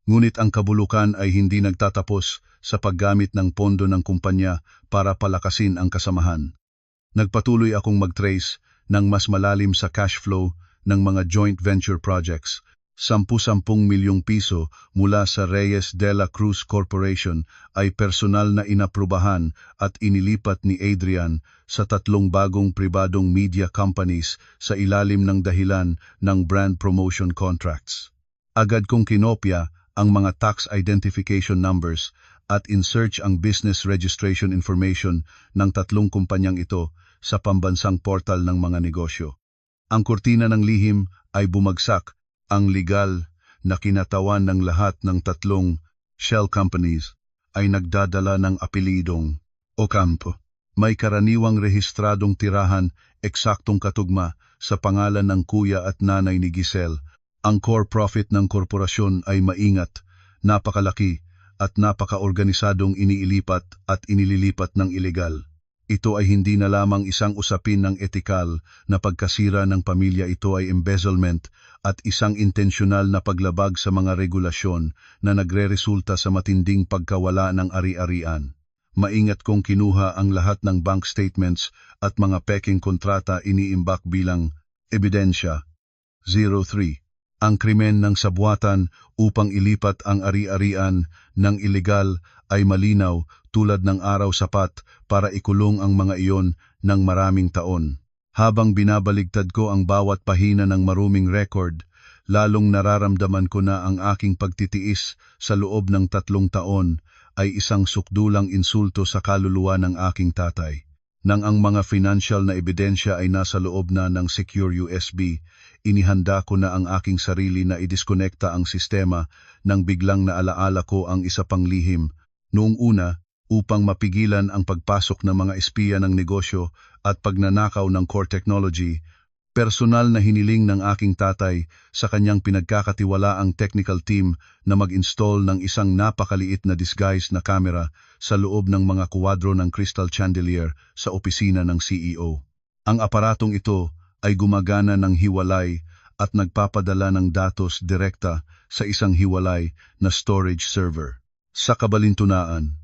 Ngunit ang kabulukan ay hindi nagtatapos sa paggamit ng pondo ng kumpanya para palakasin ang kasamahan. Nagpatuloy akong mag-trace ng mas malalim sa cash flow ng mga joint venture projects. 10 milyong piso mula sa Reyes de la Cruz Corporation ay personal na inaprubahan at inilipat ni Adrian sa 3 bagong pribadong media companies sa ilalim ng dahilan ng brand promotion contracts. Agad kong kinopya ang mga tax identification numbers at in-search ang business registration information ng 3 kumpanyang ito sa pambansang portal ng mga negosyo. Ang kurtina ng lihim ay bumagsak. Ang legal na kinatawan ng lahat ng 3 shell companies ay nagdadala ng apelidong Ocampo. May karaniwang rehistradong tirahan eksaktong katugma sa pangalan ng kuya at nanay ni Giselle. Ang core profit ng korporasyon ay maingat, napakalaki at napaka-organisadong iniilipat at inililipat ng ilegal. Ito ay hindi na lamang isang usapin ng etikal na pagkasira ng pamilya, ito ay embezzlement at isang intensyonal na paglabag sa mga regulasyon na nagreresulta sa matinding pagkawala ng ari-arian. Maingat kong kinuha ang lahat ng bank statements at mga peking kontrata, iniimbak bilang ebidensya 03. Ang krimen ng sabuatan upang ilipat ang ari-arian ng ilegal ay malinaw tulad ng araw, sapat para ikulong ang mga iyon ng maraming taon. Habang binabaligtad ko ang bawat pahina ng maruming record, lalong nararamdaman ko na ang aking pagtitiis sa loob ng 3 taon ay isang sukdulang insulto sa kaluluwa ng aking tatay. Nang ang mga financial na ebidensya ay nasa loob na ng secure USB, inihanda ko na ang aking sarili na idiskonekta ang sistema nang biglang naalaala ko ang isa pang lihim. Noong una, upang mapigilan ang pagpasok ng mga espiya ng negosyo at pagnanakaw ng core technology, personal na hiniling ng aking tatay sa kanyang pinagkakatiwalaang technical team na mag-install ng isang napakaliit na disguise na camera sa loob ng mga kuwadro ng crystal chandelier sa opisina ng CEO. Ang aparatong ito ay gumagana ng hiwalay at nagpapadala ng datos direkta sa isang hiwalay na storage server. Sa kabalintunaan,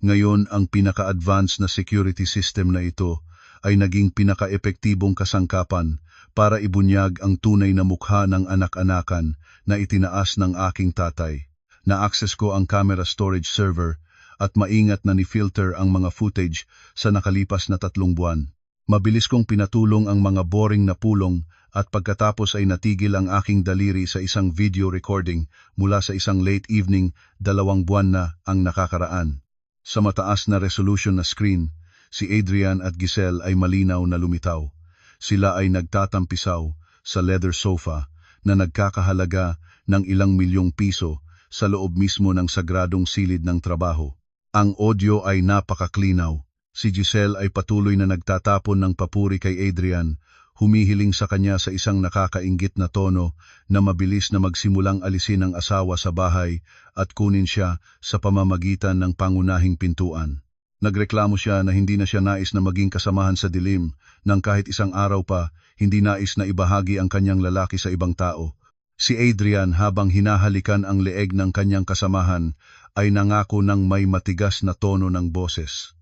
ngayon ang pinaka-advanced na security system na ito ay naging pinaka-epektibong kasangkapan para ibunyag ang tunay na mukha ng anak-anakan na itinaas ng aking tatay. Na-access ko ang camera storage server at maingat na ni-filter ang mga footage sa nakalipas na 3 buwan. Mabilis kong pinatulong ang mga boring na pulong at pagkatapos ay natigil ang aking daliri sa isang video recording mula sa isang late evening, 2 buwan na ang nakakaraan. Sa mataas na resolution na screen, si Adrian at Giselle ay malinaw na lumitaw. Sila ay nagtatampisaw sa leather sofa na nagkakahalaga ng ilang milyong piso sa loob mismo ng sagradong silid ng trabaho. Ang audio ay napakaklinaw. Si Giselle ay patuloy na nagtatapon ng papuri kay Adrian, humihiling sa kanya sa isang nakakainggit na tono na mabilis na magsimulang alisin ang asawa sa bahay at kunin siya sa pamamagitan ng pangunahing pintuan. Nagreklamo siya na hindi na siya nais na maging kasamahan sa dilim, nang kahit isang araw pa, hindi nais na ibahagi ang kanyang lalaki sa ibang tao. Si Adrian, habang hinahalikan ang leeg ng kanyang kasamahan, ay nangako ng may matigas na tono ng boses.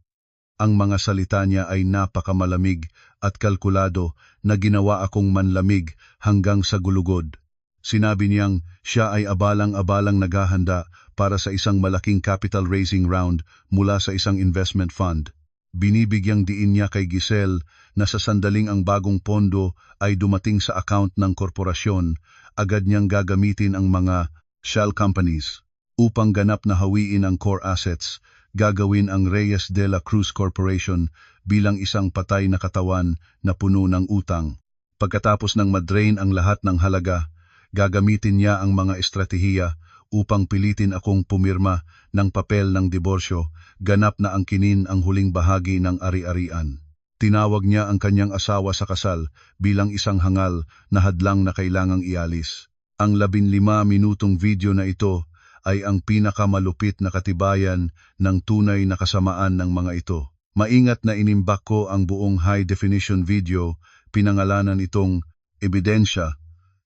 Ang mga salita niya ay napakamalamig at kalkulado na ginawa akong manlamig hanggang sa gulugod. Sinabi niyang siya ay abalang-abalang naghahanda para sa isang malaking capital raising round mula sa isang investment fund. Binibigyang diin niya kay Giselle na sa sandaling ang bagong pondo ay dumating sa account ng korporasyon, agad niyang gagamitin ang mga shell companies upang ganap na hawiin ang core assets. Gagawin ang Reyes de la Cruz Corporation bilang isang patay na katawan na puno ng utang. Pagkatapos ng madrain ang lahat ng halaga, gagamitin niya ang mga estratehiya upang pilitin akong pumirma ng papel ng diborsyo, ganap na angkinin ang huling bahagi ng ari-arian. Tinawag niya ang kanyang asawa sa kasal bilang isang hangal na hadlang na kailangang ialis. Ang 15 minutong video na ito ay ang pinakamalupit na katibayan ng tunay na kasamaan ng mga ito. Maingat na inimbak ko ang buong high-definition video, pinangalanan itong Ebidensya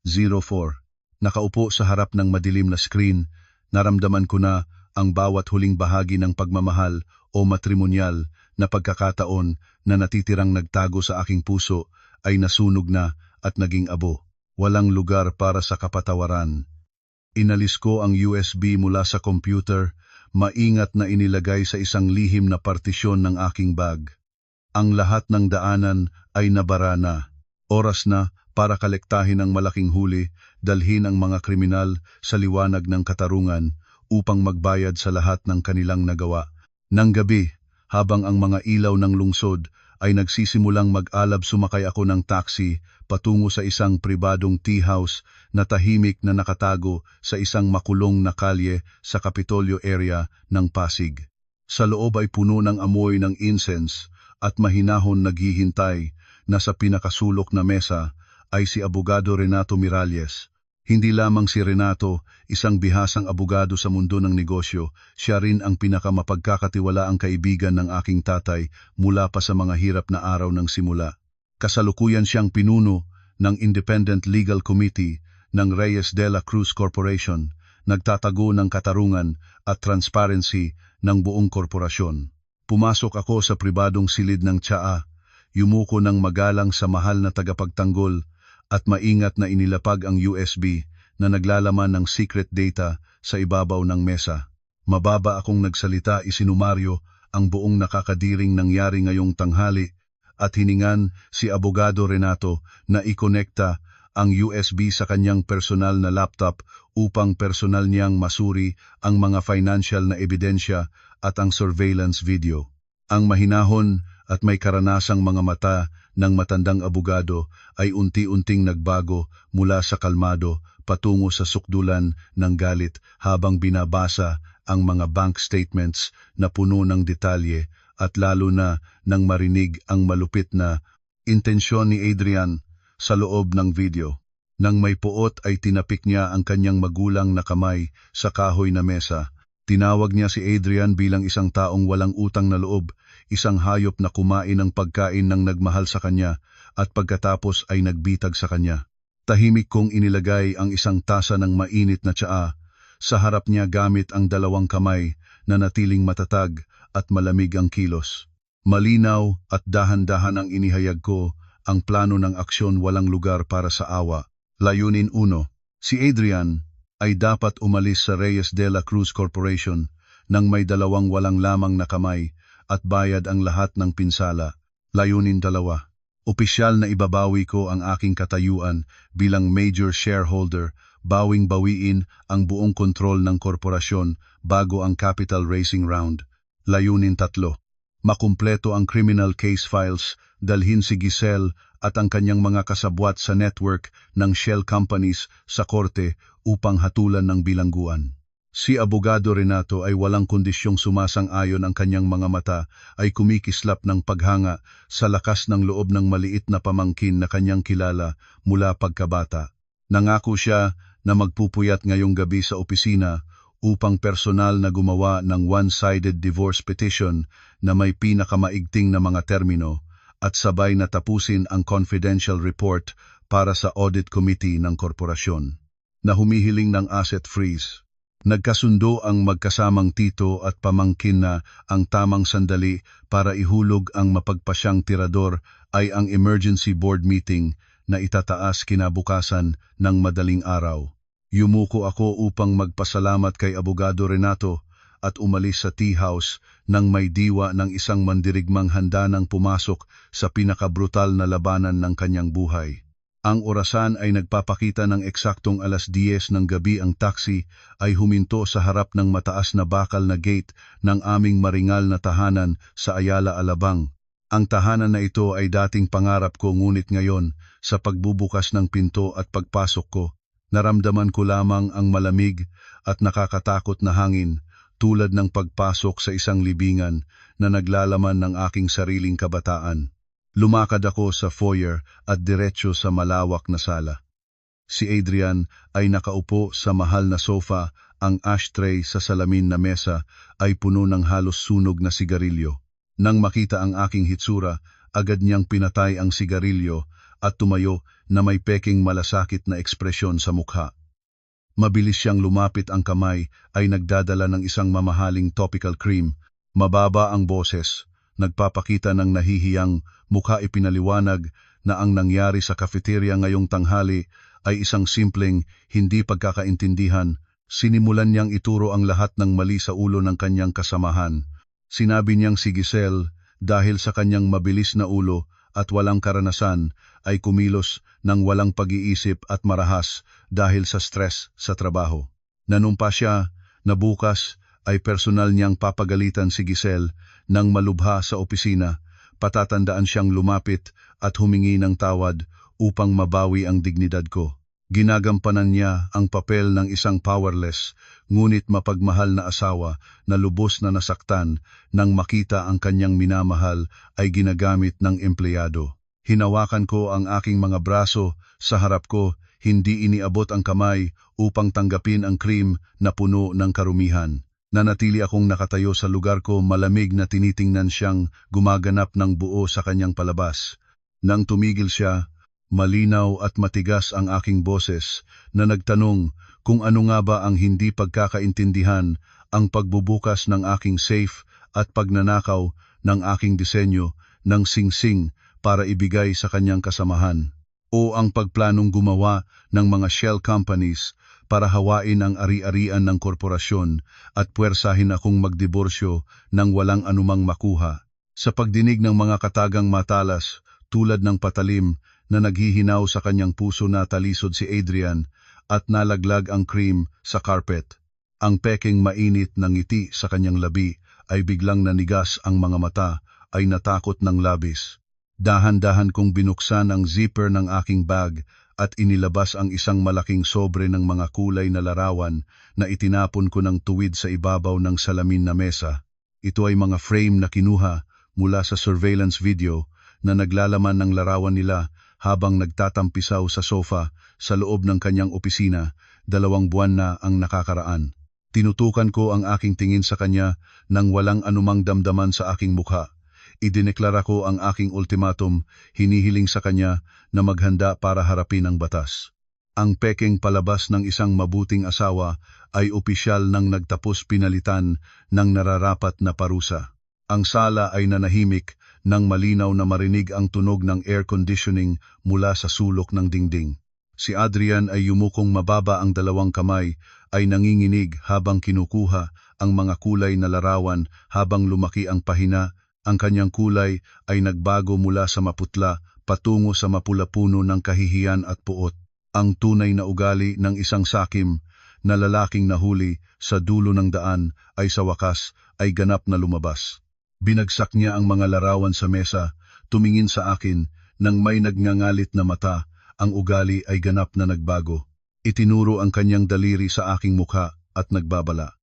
04. Nakaupo sa harap ng madilim na screen, naramdaman ko na ang bawat huling bahagi ng pagmamahal o matrimonyal na pagkakataon na natitirang nagtago sa aking puso ay nasunog na at naging abo. Walang lugar para sa kapatawaran. Inalis ko ang USB mula sa computer, maingat na inilagay sa isang lihim na partisyon ng aking bag. Ang lahat ng daanan ay nabara na. Oras na para kalektahin ang malaking huli, dalhin ang mga kriminal sa liwanag ng katarungan upang magbayad sa lahat ng kanilang nagawa. Nang gabi, habang ang mga ilaw ng lungsod ay nagsisimulang mag-alab, sumakay ako ng taxi patungo sa isang pribadong tea house na tahimik na nakatago sa isang makulong na kalye sa Kapitolyo area ng Pasig. Sa loob ay puno ng amoy ng incense at mahinahon naghihintay na sa pinakasulok na mesa ay si Abogado Renato Miralles. Hindi lamang si Renato, isang bihasang abogado sa mundo ng negosyo, siya rin ang pinakamapagkakatiwalaang kaibigan ng aking tatay mula pa sa mga hirap na araw ng simula. Kasalukuyan siyang pinuno ng Independent Legal Committee ng Reyes de la Cruz Corporation, nagtatago ng katarungan at transparency ng buong korporasyon. Pumasok ako sa pribadong silid ng tsaa, yumuko ng magalang sa mahal na tagapagtanggol at maingat na inilapag ang USB na naglalaman ng secret data sa ibabaw ng mesa. Mababa akong nagsalita, isinumaryo ang buong nakakadiring nangyari ngayong tanghali at hiningan si Abogado Renato na ikonekta ang USB sa kanyang personal na laptop upang personal niyang masuri ang mga financial na ebidensya at ang surveillance video. Ang mahinahon at may karanasang mga mata ng matandang abogado ay unti-unting nagbago mula sa kalmado patungo sa sukdulan ng galit habang binabasa ang mga bank statements na puno ng detalye at lalo na nang marinig ang malupit na intensyon ni Adrian sa loob ng video. Nang may puot ay tinapik niya ang kanyang magulang na kamay sa kahoy na mesa. Tinawag niya si Adrian bilang isang taong walang utang na loob, isang hayop na kumain ng pagkain ng nagmahal sa kanya at pagkatapos ay nagbitag sa kanya. Tahimik kong inilagay ang isang tasa ng mainit na tsaa sa harap niya gamit ang dalawang kamay na natiling matatag at malamig ang kilos. Malinaw at dahan-dahan ang inihayag ko ang plano ng aksyon, walang lugar para sa awa. Layunin 1. Si Adrian ay dapat umalis sa Reyes de la Cruz Corporation nang may dalawang walang lamang na kamay at bayad ang lahat ng pinsala. Layunin 2. Opisyal na ibabawi ko ang aking katayuan bilang major shareholder, bawing-bawiin ang buong kontrol ng korporasyon bago ang capital raising round. Layunin 3. Makumpleto ang criminal case files, dalhin si Giselle at ang kanyang mga kasabwat sa network ng shell companies sa korte upang hatulan ng bilangguan. Si Abogado Renato ay walang kondisyong sumasang-ayon, ang kanyang mga mata ay kumikislap ng paghanga sa lakas ng loob ng maliit na pamangkin na kanyang kilala mula pagkabata. Nangako siya na magpupuyat ngayong gabi sa opisina upang personal na gumawa ng one-sided divorce petition na may pinakamaigting na mga termino at sabay na tapusin ang confidential report para sa audit committee ng korporasyon na humihiling ng asset freeze. Nagkasundo ang magkasamang tito at pamangkin na ang tamang sandali para ihulog ang mapagpasyang tirador ay ang emergency board meeting na itataas kinabukasan ng madaling araw. Yumuko ako upang magpasalamat kay Abogado Renato at umalis sa tea house nang may diwa ng isang mandirigmang handa nang pumasok sa pinakabrutal na labanan ng kanyang buhay. Ang orasan ay nagpapakita ng eksaktong 10:00 ng gabi. Ang taxi ay huminto sa harap ng mataas na bakal na gate ng aming maringal na tahanan sa Ayala, Alabang. Ang tahanan na ito ay dating pangarap ko, ngunit ngayon sa pagbubukas ng pinto at pagpasok ko, Naramdaman ko lamang ang malamig at nakakatakot na hangin tulad ng pagpasok sa isang libingan na naglalaman ng aking sariling kabataan. Lumakad ako sa foyer at diretso sa malawak na sala. Si Adrian ay nakaupo sa mahal na sofa, ang ashtray sa salamin na mesa ay puno ng halos sunog na sigarilyo. Nang makita ang aking hitsura, agad niyang pinatay ang sigarilyo at tumayo na may peking malasakit na ekspresyon sa mukha. Mabilis siyang lumapit, ang kamay ay nagdadala ng isang mamahaling topical cream. Mababa ang boses, nagpapakita ng nahihiyang mukha, ipinaliwanag na ang nangyari sa cafeteria ngayong tanghali ay isang simpleng hindi pagkakaintindihan. Sinimulan niyang ituro ang lahat ng mali sa ulo ng kanyang kasamahan. Sinabi niyang si Giselle, dahil sa kanyang mabilis na ulo at walang karanasan, ay kumilos ng walang pag-iisip at marahas dahil sa stress sa trabaho. Nanumpa siya na bukas ay personal niyang papagalitan si Giselle nang malubha sa opisina. Patatandaan siyang lumapit at humingi ng tawad upang mabawi ang dignidad ko. Ginagampanan niya ang papel ng isang powerless, ngunit mapagmahal na asawa na lubos na nasaktan nang makita ang kanyang minamahal ay ginagamit ng empleyado. Hinawakan ko ang aking mga braso sa harap ko, hindi iniabot ang kamay upang tanggapin ang cream na puno ng karumihan. Nanatili akong nakatayo sa lugar ko, malamig na tinitingnan siyang gumaganap ng buo sa kanyang palabas. Nang tumigil siya, malinaw at matigas ang aking boses na nagtanong kung ano nga ba ang hindi pagkakaintindihan, ang pagbubukas ng aking safe at pagnanakaw ng aking disenyo ng singsing para ibigay sa kanyang kasamahan, o ang pagplanong gumawa ng mga shell companies para hawain ang ari-arian ng korporasyon at puwersahin akong magdiborsyo nang walang anumang makuha. Sa pagdinig ng mga katagang matalas tulad ng patalim na naghihinaw sa kanyang puso, na talisod si Adrian at nalaglag ang cream sa carpet. Ang peking mainit ng ngiti sa kanyang labi ay biglang nanigas, ang mga mata ay natakot ng labis. Dahan-dahan kong binuksan ang zipper ng aking bag at inilabas ang isang malaking sobre ng mga kulay na larawan na itinapon ko ng tuwid sa ibabaw ng salamin na mesa. Ito ay mga frame na kinuha mula sa surveillance video na naglalaman ng larawan nila habang nagtatampisaw sa sofa sa loob ng kanyang opisina. 2 buwan na ang nakakaraan. Tinutukan ko ang aking tingin sa kanya nang walang anumang damdaman sa aking mukha. Idineklara ko ang aking ultimatum, hinihiling sa kanya na maghanda para harapin ang batas. Ang peking palabas ng isang mabuting asawa ay opisyal nang nagtapos pinalitan ng nararapat na parusa. Ang sala ay nanahimik nang malinaw na marinig ang tunog ng air conditioning mula sa sulok ng dingding. Si Adrian ay yumukong mababa, ang 2 kamay ay nanginginig habang kinukuha ang mga kulay na larawan. Habang lumaki ang pahina, ang kanyang kulay ay nagbago mula sa maputla patungo sa mapula-puno ng kahihiyan at puot. Ang tunay na ugali ng isang sakim na lalaking nahuli sa dulo ng daan ay sa wakas ay ganap na lumabas. Binagsak niya ang mga larawan sa mesa, tumingin sa akin nang may nagngangalit na mata. Ang ugali ay ganap na nagbago. Itinuro ang kanyang daliri sa aking mukha at nagbabala.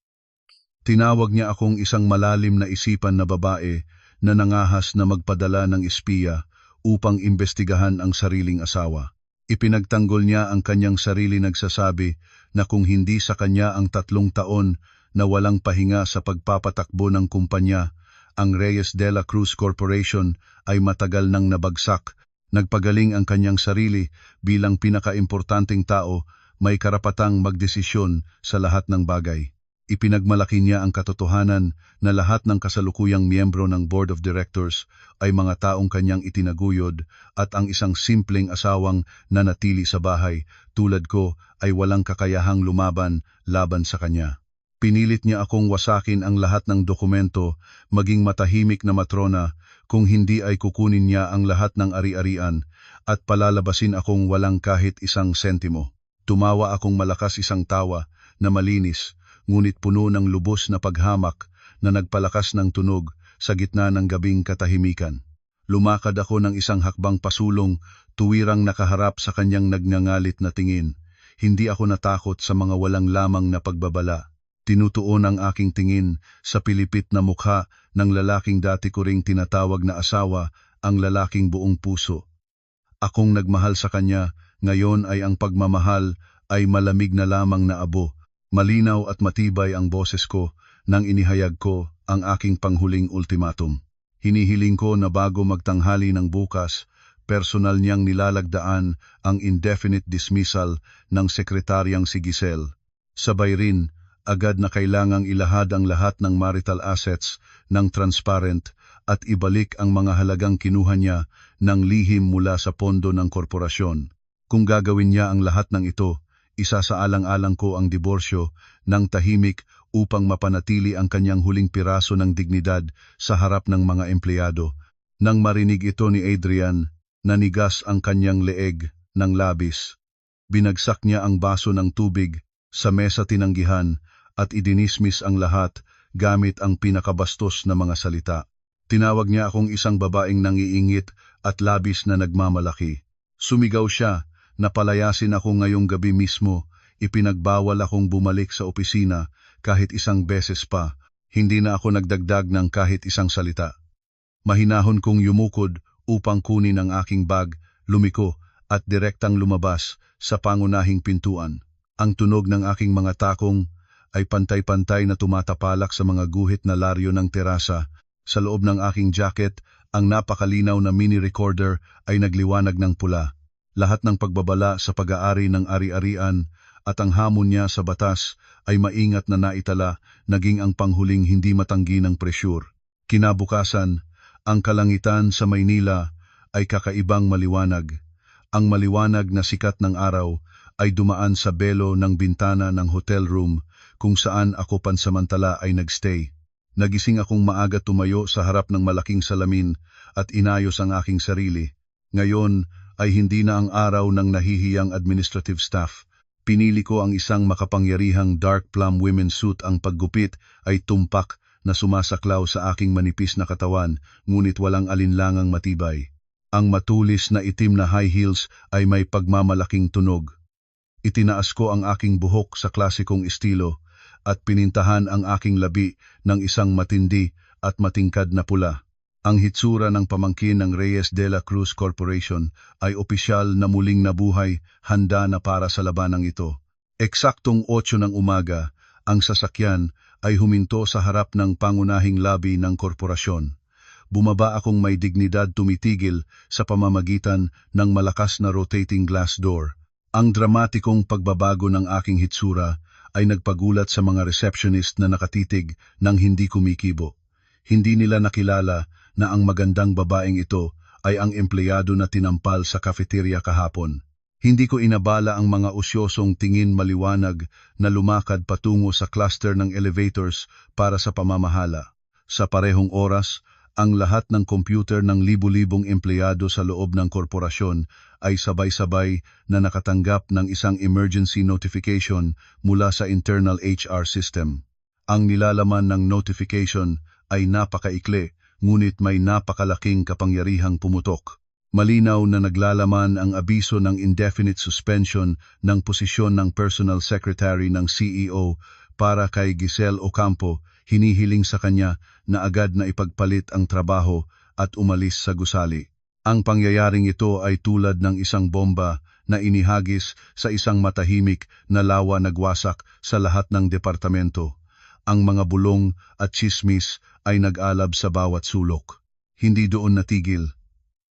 Tinawag niya akong isang malalim na isipan na babae na nangahas na magpadala ng espiya upang imbestigahan ang sariling asawa. Ipinagtanggol niya ang kanyang sarili, nagsasabi na kung hindi sa kanya ang 3 taon na walang pahinga sa pagpapatakbo ng kumpanya, ang Reyes de la Cruz Corporation ay matagal nang nabagsak. Nagpagaling ang kanyang sarili bilang pinakaimportanteng tao, may karapatang magdesisyon sa lahat ng bagay. Ipinagmalaki niya ang katotohanan na lahat ng kasalukuyang miyembro ng Board of Directors ay mga taong kanyang itinaguyod at ang isang simpleng asawang nanatili sa bahay tulad ko ay walang kakayahang lumaban laban sa kanya. Pinilit niya akong wasakin ang lahat ng dokumento, maging matahimik na matrona, kung hindi ay kukunin niya ang lahat ng ari-arian at palalabasin akong walang kahit isang sentimo. Tumawa akong malakas, isang tawa na malinis, ngunit puno ng lubos na paghamak na nagpalakas ng tunog sa gitna ng gabing katahimikan. Lumakad ako ng isang hakbang pasulong, tuwirang nakaharap sa kanyang nagngangalit na tingin. Hindi ako natakot sa mga walang lamang na pagbabala. Tinutuon ang aking tingin sa pilipit na mukha ng lalaking dati ko ring tinatawag na asawa, ang lalaking buong puso. Akong nagmahal sa kanya, ngayon ay ang pagmamahal ay malamig na lamang na abo. Malinaw at matibay ang boses ko nang inihayag ko ang aking panghuling ultimatum. Hinihiling ko na bago magtanghali ng bukas, personal niyang nilalagdaan ang indefinite dismissal ng sekretaryang si Giselle. Sabay rin, agad na kailangang ilahad ang lahat ng marital assets ng transparent at ibalik ang mga halagang kinuha niya ng lihim mula sa pondo ng korporasyon. Kung gagawin niya ang lahat ng ito, isasaalang-alang ko ang diborsyo ng tahimik upang mapanatili ang kanyang huling piraso ng dignidad sa harap ng mga empleyado. Nang marinig ito ni Adrian, nanigas ang kanyang leeg ng labis. Binagsak niya ang baso ng tubig sa mesa tinanggihan at idinismis ang lahat gamit ang pinakabastos na mga salita. Tinawag niya akong isang babaeng nangiingit at labis na nagmamalaki. Sumigaw siya na palayasin ako ngayong gabi mismo, ipinagbawal akong bumalik sa opisina kahit isang beses pa, hindi na ako nagdagdag ng kahit isang salita. Mahinahon kong yumukod upang kunin ang aking bag, lumiko at direktang lumabas sa pangunahing pintuan. Ang tunog ng aking mga takong ay pantay-pantay na tumatapalak sa mga guhit na laryo ng terasa. Sa loob ng aking jacket, ang napakalinaw na mini recorder ay nagliwanag ng pula. Lahat ng pagbabala sa pag-aari ng ari-arian at ang hamon niya sa batas ay maingat na naitala, naging ang panghuling hindi matanggi ng presyur. Kinabukasan, ang kalangitan sa Maynila ay kakaibang maliwanag. Ang maliwanag na sikat ng araw ay dumaan sa belo ng bintana ng hotel room kung saan ako pansamantala ay nagstay. Nagising akong maaga tumayo sa harap ng malaking salamin at inayos ang aking sarili. Ngayon ay hindi na ang araw ng nahihiyang administrative staff. Pinili ko ang isang makapangyarihang dark plum women's suit. Ang paggupit ay tumpak na sumasaklaw sa aking manipis na katawan, ngunit walang alinlangang matibay. Ang matulis na itim na high heels ay may pagmamalaking tunog. Itinaas ko ang aking buhok sa klasikong estilo at pinintahan ang aking labi ng isang matindi at matingkad na pula. Ang hitsura ng pamangkin ng Reyes de la Cruz Corporation ay opisyal na muling nabuhay, handa na para sa labanang ito. Eksaktong 8 ng umaga, ang sasakyan ay huminto sa harap ng pangunahing lobby ng korporasyon. Bumaba akong may dignidad, tumitigil sa pamamagitan ng malakas na rotating glass door. Ang dramatikong pagbabago ng aking hitsura ay nagpagulat sa mga receptionist na nakatitig nang hindi kumikibo. Hindi nila nakilala na ang magandang babaeng ito ay ang empleyado na tinampal sa cafeteria kahapon. Hindi ko inabala ang mga usyosong tingin maliwanag na lumakad patungo sa cluster ng elevators para sa pamamahala. Sa parehong oras, ang lahat ng computer ng libu-libong empleyado sa loob ng korporasyon ay sabay-sabay na nakatanggap ng isang emergency notification mula sa internal HR system. Ang nilalaman ng notification ay napakaikli, ngunit may napakalaking kapangyarihang pumutok. Malinaw na naglalaman ang abiso ng indefinite suspension ng posisyon ng personal secretary ng CEO para kay Giselle Ocampo, hinihiling sa kanya na agad na ipagpalit ang trabaho at umalis sa gusali. Ang pangyayaring ito ay tulad ng isang bomba na inihagis sa isang matahimik na lawa nagwasak sa lahat ng departamento. Ang mga bulong at tsismis ay nag-alab sa bawat sulok. Hindi doon natigil.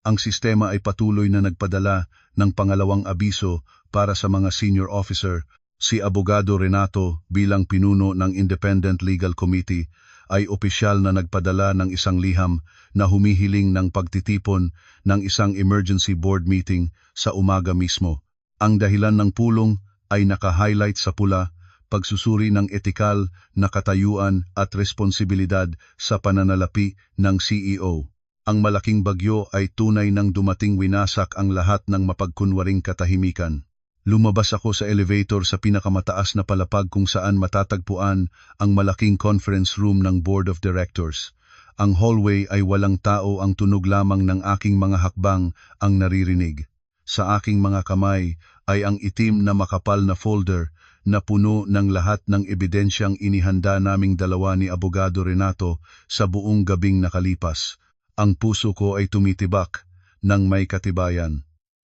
Ang sistema ay patuloy na nagpadala ng pangalawang abiso para sa mga senior officer. Si Abogado Renato bilang pinuno ng Independent Legal Committee ay opisyal na nagpadala ng isang liham na humihiling ng pagtitipon ng isang emergency board meeting sa umaga mismo. Ang dahilan ng pulong ay naka-highlight sa pula, pagsusuri ng etikal na katayuan at responsibilidad sa pananalapi ng CEO. Ang malaking bagyo ay tunay nang dumating, winasak ang lahat ng mapagkunwaring katahimikan. Lumabas ako sa elevator sa pinakamataas na palapag kung saan matatagpuan ang malaking conference room ng Board of Directors. Ang hallway ay walang tao, ang tunog lamang ng aking mga hakbang ang naririnig. Sa aking mga kamay ay ang itim na makapal na folder na puno ng lahat ng ebidensyang inihanda naming dalawa ni Abogado Renato sa buong gabing nakalipas. Ang puso ko ay tumitibak ng may katibayan.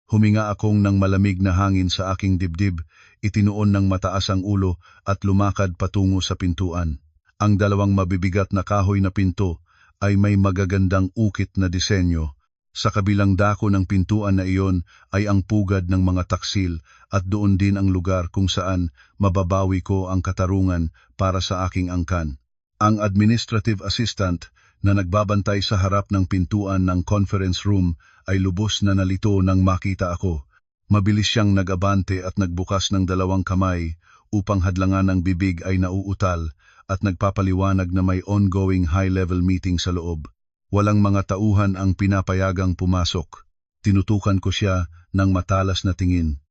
Huminga akong ng malamig na hangin sa aking dibdib, itinuon ng mataas ang ulo at lumakad patungo sa pintuan. Ang dalawang mabibigat na kahoy na pinto ay may magagandang ukit na disenyo. Sa kabilang dako ng pintuan na iyon ay ang pugad ng mga taksil at doon din ang lugar kung saan mababawi ko ang katarungan para sa aking angkan. Ang administrative assistant na nagbabantay sa harap ng pintuan ng conference room ay lubos na nalito nang makita ako. Mabilis siyang nag-abante at nagbukas ng dalawang kamay upang hadlangan ng bibig ay nauutal at nagpapaliwanag na may ongoing high-level meeting sa loob. Walang mga tauhan ang pinapayagang pumasok. Tinutukan ko siya ng matalas na tingin.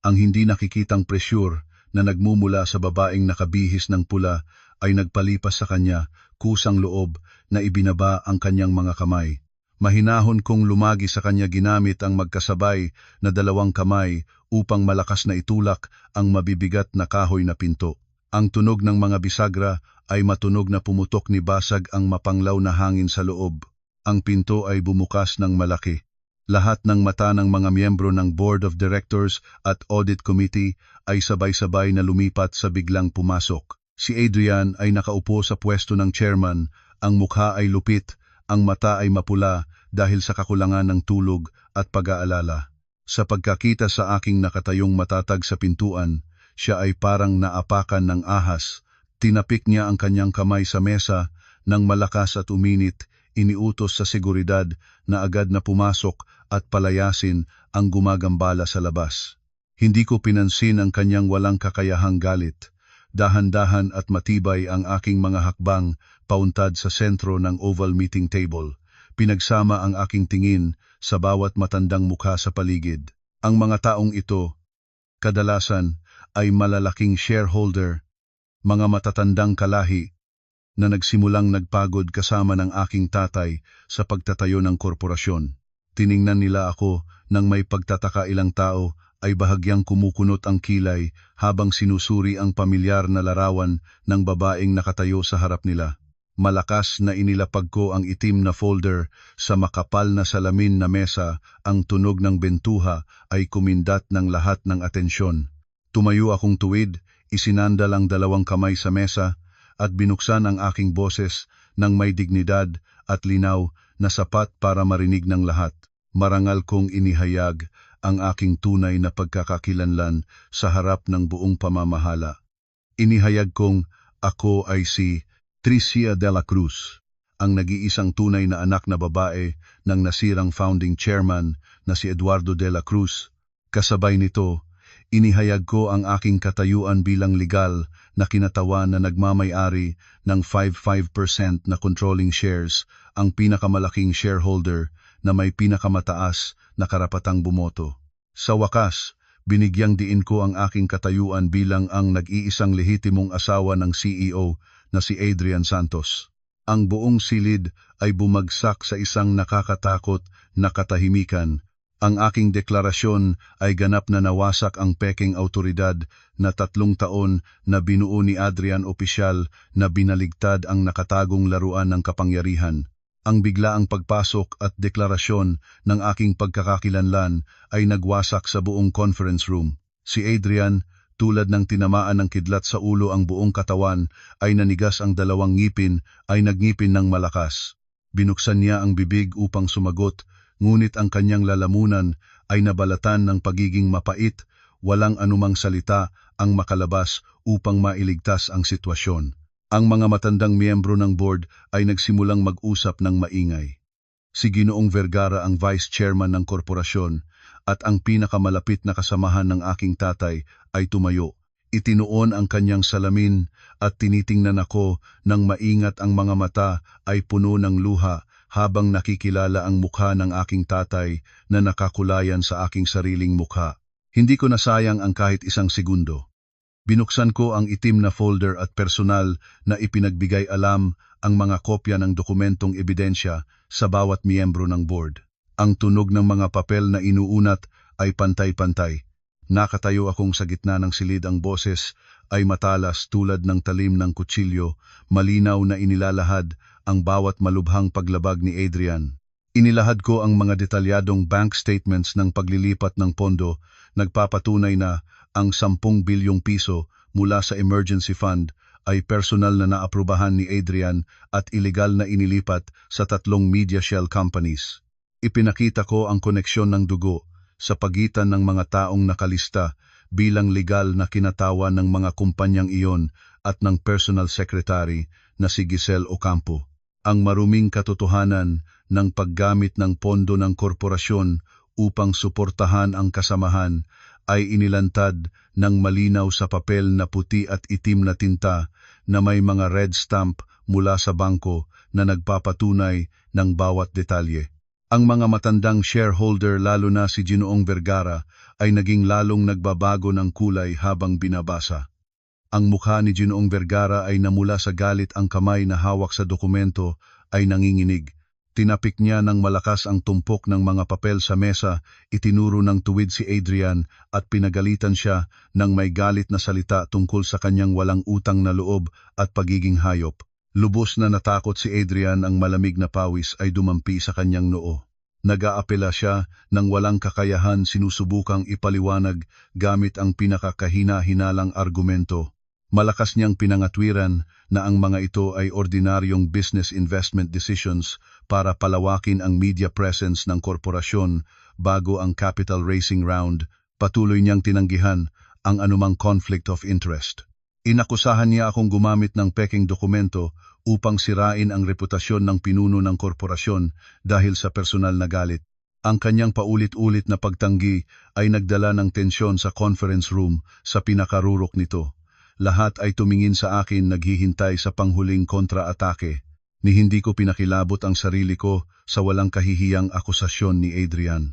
Ang hindi nakikitang presyur na nagmumula sa babaeng nakabihis ng pula ay nagpalipas sa kanya, kusang loob na ibinaba ang kanyang mga kamay. Mahinahon kong lumagi sa kanya ginamit ang magkasabay na dalawang kamay upang malakas na itulak ang mabibigat na kahoy na pinto. Ang tunog ng mga bisagra ay matunog na pumutok ni basag ang mapanglaw na hangin sa loob. Ang pinto ay bumukas ng malaki. Lahat ng mata ng mga miyembro ng Board of Directors at Audit Committee ay sabay-sabay na lumipat sa biglang pumasok. Si Adrian ay nakaupo sa pwesto ng chairman, ang mukha ay lupit, ang mata ay mapula dahil sa kakulangan ng tulog at pag-aalala. Sa pagkakita sa aking nakatayong matatag sa pintuan, siya ay parang naapakan ng ahas. Tinapik niya ang kanyang kamay sa mesa nang malakas at uminit, iniutos sa seguridad na agad na pumasok at palayasin ang gumagambala sa labas. Hindi ko pinansin ang kanyang walang kakayahang galit. Dahan-dahan at matibay ang aking mga hakbang pauntad sa sentro ng oval meeting table. Pinagsama ang aking tingin sa bawat matandang mukha sa paligid. Ang mga taong ito, kadalasan, ay malalaking shareholder, mga matatandang kalahi na nagsimulang nagpagod kasama ng aking tatay sa pagtatayo ng korporasyon. Tiningnan nila ako nang may pagtataka, ilang tao ay bahagyang kumukunot ang kilay habang sinusuri ang pamilyar na larawan ng babaeng nakatayo sa harap nila. Malakas na inilapag ko ang itim na folder sa makapal na salamin na mesa, ang tunog ng bentuha ay kumindat ng lahat ng atensyon. Tumayo akong tuwid, isinandal ang dalawang kamay sa mesa at binuksan ang aking boses ng may dignidad at linaw na sapat para marinig ng lahat. Marangal kong inihayag ang aking tunay na pagkakakilanlan sa harap ng buong pamamahala. Inihayag kong ako ay si Tricia de la Cruz, ang nag-iisang tunay na anak na babae ng nasirang founding chairman na si Eduardo de la Cruz. Kasabay nito, inihayag ko ang aking katayuan bilang legal na kinatawan na nagmamay-ari ng 55% na controlling shares, ang pinakamalaking shareholder na may pinakamataas na karapatang bumoto. Sa wakas, binigyang diin ko ang aking katayuan bilang ang nag-iisang lehitimong asawa ng CEO na si Adrian Santos. Ang buong silid ay bumagsak sa isang nakakatakot na katahimikan. Ang aking deklarasyon ay ganap na nawasak ang peking autoridad na 3 taon na binuo ni Adrian opisyal na binaligtad ang nakatagong laruan ng kapangyarihan. Ang biglaang pagpasok at deklarasyon ng aking pagkakakilanlan ay nagwasak sa buong conference room. Si Adrian, tulad ng tinamaan ng kidlat sa ulo, ang buong katawan ay nanigas, ang dalawang ngipin ay nagngipin ng malakas. Binuksan niya ang bibig upang sumagot, ngunit ang kanyang lalamunan ay nabalatan ng pagiging mapait, walang anumang salita ang makalabas upang mailigtas ang sitwasyon. Ang mga matandang miyembro ng board ay nagsimulang mag-usap ng maingay. Si Ginoong Vergara ang vice chairman ng korporasyon at ang pinakamalapit na kasamahan ng aking tatay ay tumayo. Itinuon ang kanyang salamin at tinitingnan ako ng maingat, ang mga mata ay puno ng luha habang nakikilala ang mukha ng aking tatay na nakakulayan sa aking sariling mukha. Hindi ko nasayang ang kahit isang segundo. Binuksan ko ang itim na folder at personal na ipinagbigay alam ang mga kopya ng dokumentong ebidensya sa bawat miyembro ng board. Ang tunog ng mga papel na inuunat ay pantay-pantay. Nakatayo akong sa gitna ng silid, ang boses ay matalas tulad ng talim ng kutsilyo, malinaw na inilalahad ang bawat malubhang paglabag ni Adrian. Inilahad ko ang mga detalyadong bank statements ng paglilipat ng pondo, nagpapatunay na ang 10 bilyong piso mula sa emergency fund ay personal na naaprubahan ni Adrian at ilegal na inilipat sa 3 media shell companies. Ipinakita ko ang koneksyon ng dugo sa pagitan ng mga taong nakalista bilang legal na kinatawan ng mga kumpanyang iyon at ng personal secretary na si Giselle Ocampo. Ang maruming katotohanan ng paggamit ng pondo ng korporasyon upang suportahan ang kasamahan ay inilantad ng malinaw sa papel na puti at itim na tinta na may mga red stamp mula sa bangko na nagpapatunay ng bawat detalye. Ang mga matandang shareholder, lalo na si Ginoong Vergara, ay naging lalong nagbabago ng kulay habang binabasa. Ang mukha ni Ginoong Vergara ay namula sa galit, ang kamay na hawak sa dokumento ay nanginginig. Tinapik niya ng malakas ang tumpok ng mga papel sa mesa, itinuro ng tuwid si Adrian at pinagalitan siya ng may galit na salita tungkol sa kanyang walang utang na loob at pagiging hayop. Lubos na natakot si Adrian, ang malamig na pawis ay dumampi sa kanyang noo. Nag-aapela siya ng walang kakayahan, sinusubukang ipaliwanag gamit ang pinakakahina-hinalang argumento. Malakas niyang pinangatwiran na ang mga ito ay ordinaryong business investment decisions para palawakin ang media presence ng korporasyon bago ang capital raising round. Patuloy niyang tinanggihan ang anumang conflict of interest. Inakusahan niya akong gumamit ng peking dokumento upang sirain ang reputasyon ng pinuno ng korporasyon dahil sa personal na galit. Ang kanyang paulit-ulit na pagtanggi ay nagdala ng tensyon sa conference room sa pinakarurok nito. Lahat ay tumingin sa akin, naghihintay sa panghuling kontra-atake. Ni hindi ko pinakilabot ang sarili ko sa walang kahihiyang akusasyon ni Adrian.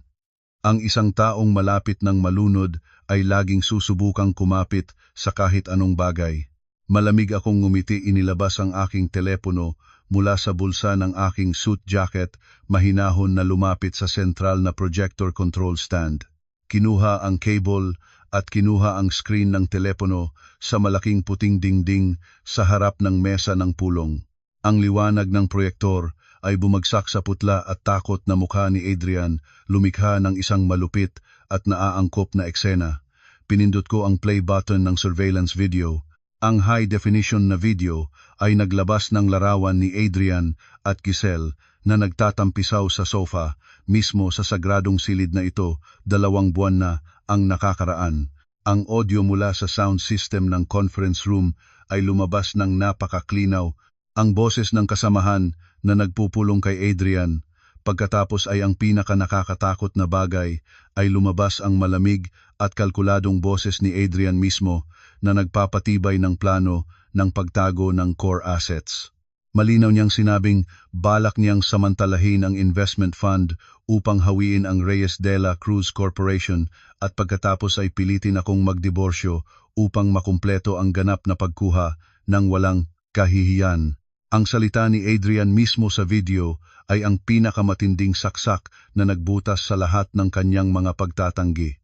Ang isang taong malapit ng malunod ay laging susubukang kumapit sa kahit anong bagay. Malamig akong ngumiti, inilabas ang aking telepono mula sa bulsa ng aking suit jacket, mahinahon na lumapit sa sentral na projector control stand. Kinuha ang cable at kinuha ang screen ng telepono sa malaking puting dingding sa harap ng mesa ng pulong. Ang liwanag ng proyektor ay bumagsak sa putla at takot na mukha ni Adrian, lumikha ng isang malupit at naaangkop na eksena. Pinindot ko ang play button ng surveillance video. Ang high-definition na video ay naglabas ng larawan ni Adrian at Giselle na nagtatampisaw sa sofa, mismo sa sagradong silid na ito, 2 buwan na ang nakakaraan. Ang audio mula sa sound system ng conference room ay lumabas ng napakaklinaw. Ang boses ng kasamahan na nagpupulong kay Adrian. Pagkatapos ay ang pinaka-nakakatakot na bagay ay lumabas ang malamig at kalkuladong boses ni Adrian mismo na nagpapatibay ng plano ng pagtago ng core assets. Malinaw niyang sinabing balak niyang samantalahin ang investment fund upang hawiin ang Reyes de la Cruz Corporation at pagkatapos ay pilitin akong magdiborsyo upang makumpleto ang ganap na pagkuha ng walang kahihiyan. Ang salita ni Adrian mismo sa video ay ang pinakamatinding saksak na nagbutas sa lahat ng kanyang mga pagtatanggi.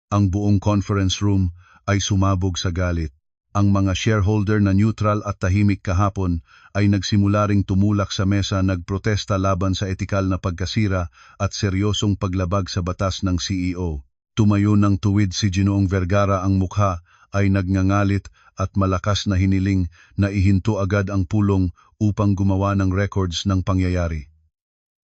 Ang buong conference room ay sumabog sa galit. Ang mga shareholder na neutral at tahimik kahapon ay nagsimula ring tumulak sa mesa, nagprotesta laban sa etikal na pagkasira at seryosong paglabag sa batas ng CEO. Tumayo ng tuwid si Ginoong Vergara, ang mukha ay nagngangalit at malakas na hiniling na ihinto agad ang pulong upang gumawa ng records ng pangyayari.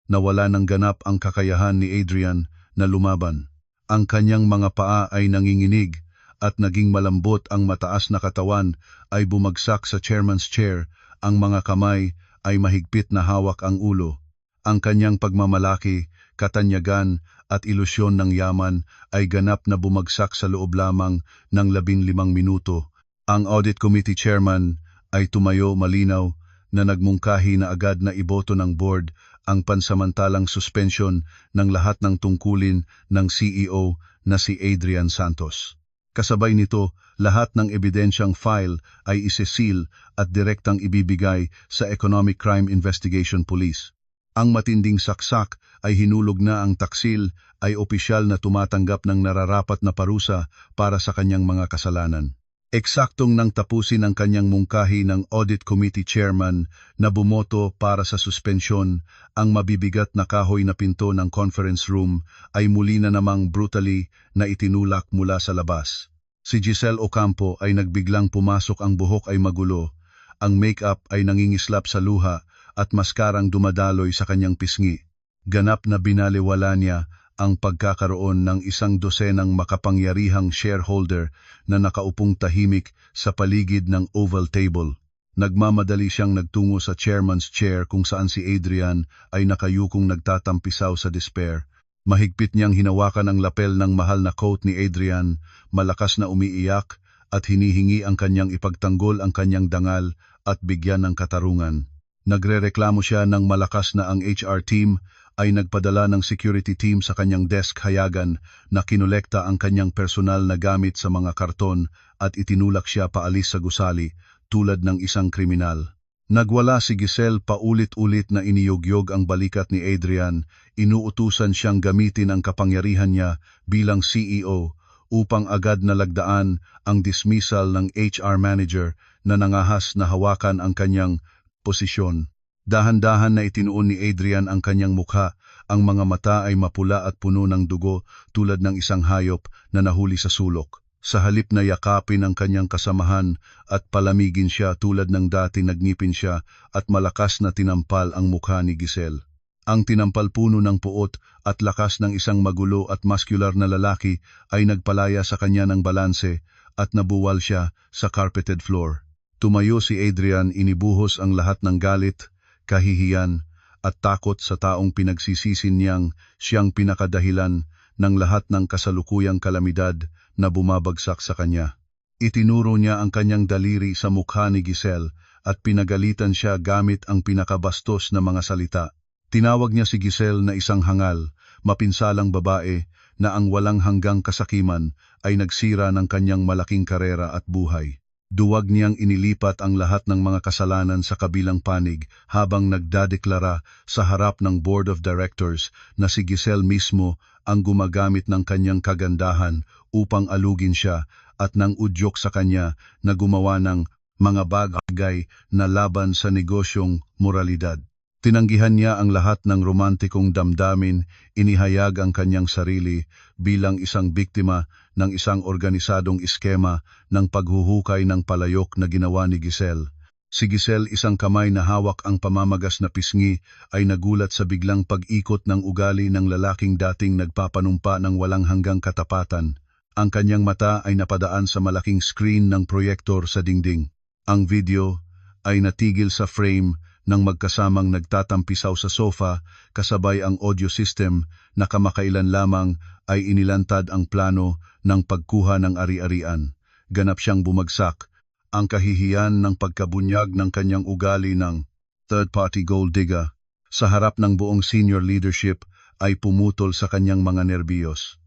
Nawala ng ganap ang kakayahan ni Adrian na lumaban. Ang kanyang mga paa ay nanginginig at naging malambot, ang mataas na katawan ay bumagsak sa chairman's chair, ang mga kamay ay mahigpit na hawak ang ulo. Ang kanyang pagmamalaki, katanyagan at ilusyon ng yaman ay ganap na bumagsak sa loob lamang ng 15 minuto. Ang audit committee chairman ay tumayo, malinaw na nagmungkahi na agad na iboto ng board ang pansamantalang suspension ng lahat ng tungkulin ng CEO na si Adrian Santos. Kasabay nito, lahat ng ebidensyang file ay isesil at direktang ibibigay sa Economic Crime Investigation Police. Ang matinding saksak ay hinulog na ang taksil ay opisyal na tumatanggap ng nararapat na parusa para sa kanyang mga kasalanan. Eksaktong nang tapusin ang kanyang mungkahi ng Audit Committee Chairman na bumoto para sa suspensyon, ang mabibigat na kahoy na pinto ng conference room ay muli na namang brutally na itinulak mula sa labas. Si Giselle Ocampo ay nagbiglang pumasok, ang buhok ay magulo, ang makeup ay nangingislap sa luha at maskarang dumadaloy sa kanyang pisngi. Ganap na binaliwala niya ang pagkakaroon ng isang dosenang makapangyarihang shareholder na nakaupong tahimik sa paligid ng oval table. Nagmamadali siyang nagtungo sa chairman's chair kung saan si Adrian ay nakayukong nagtatampisaw sa despair. Mahigpit niyang hinawakan ang lapel ng mahal na coat ni Adrian, malakas na umiiyak at hinihingi ang kanyang ipagtanggol ang kanyang dangal at bigyan ng katarungan. Nagrereklamo siya ng malakas na ang HR team ay nagpadala ng security team sa kanyang desk, hayagan na kinolekta ang kanyang personal na gamit sa mga karton at itinulak siya paalis sa gusali tulad ng isang kriminal. Nagwala si Giselle, paulit-ulit na iniyugyog ang balikat ni Adrian, inuutusan siyang gamitin ang kapangyarihan niya bilang CEO upang agad na lagdaan ang dismissal ng HR manager na nangahas na hawakan ang kanyang posisyon. Dahan-dahan na itinuon ni Adrian ang kanyang mukha, ang mga mata ay mapula at puno ng dugo tulad ng isang hayop na nahuli sa sulok. Sa halip na yakapin ang kanyang kasamahan at palamigin siya tulad ng dati, nagngipin siya at malakas na tinampal ang mukha ni Giselle. Ang tinampal puno ng puot at lakas ng isang magulo at muscular na lalaki ay nagpalaya sa kanya ng balanse at nabuwal siya sa carpeted floor. Tumayo si Adrian, inibuhos ang lahat ng galit, kahihiyan at takot sa taong pinagsisisin niyang siyang pinakadahilan ng lahat ng kasalukuyang kalamidad na bumabagsak sa kanya. Itinuro niya ang kanyang daliri sa mukha ni Giselle at pinagalitan siya gamit ang pinakabastos na mga salita. Tinawag niya si Giselle na isang hangal, mapinsalang babae na ang walang hanggang kasakiman ay nagsira ng kanyang malaking karera at buhay. Duwag niyang inilipat ang lahat ng mga kasalanan sa kabilang panig habang nagdadeklara sa harap ng Board of Directors na si Giselle mismo ang gumagamit ng kanyang kagandahan upang alugin siya at nang udyok sa kanya na gumawa ng mga bagay na laban sa negosyong moralidad. Tinanggihan niya ang lahat ng romantikong damdamin, inihayag ang kanyang sarili bilang isang biktima ng isang organisadong iskema ng paghuhukay ng palayok na ginawa ni Giselle. Si Giselle, isang kamay na hawak ang pamamagas na pisngi, ay nagulat sa biglang pag-ikot ng ugali ng lalaking dating nagpapanumpa ng walang hanggang katapatan. Ang kanyang mata ay napadaan sa malaking screen ng proyektor sa dingding. Ang video ay natigil sa frame nang magkasamang nagtatampisaw sa sofa kasabay ang audio system na kamakailan lamang ay inilantad ang plano ng pagkuha ng ari-arian. Ganap siyang bumagsak. Ang kahihiyan ng pagkabunyag ng kanyang ugali ng third-party gold digger sa harap ng buong senior leadership ay pumutol sa kanyang mga nerbiyos.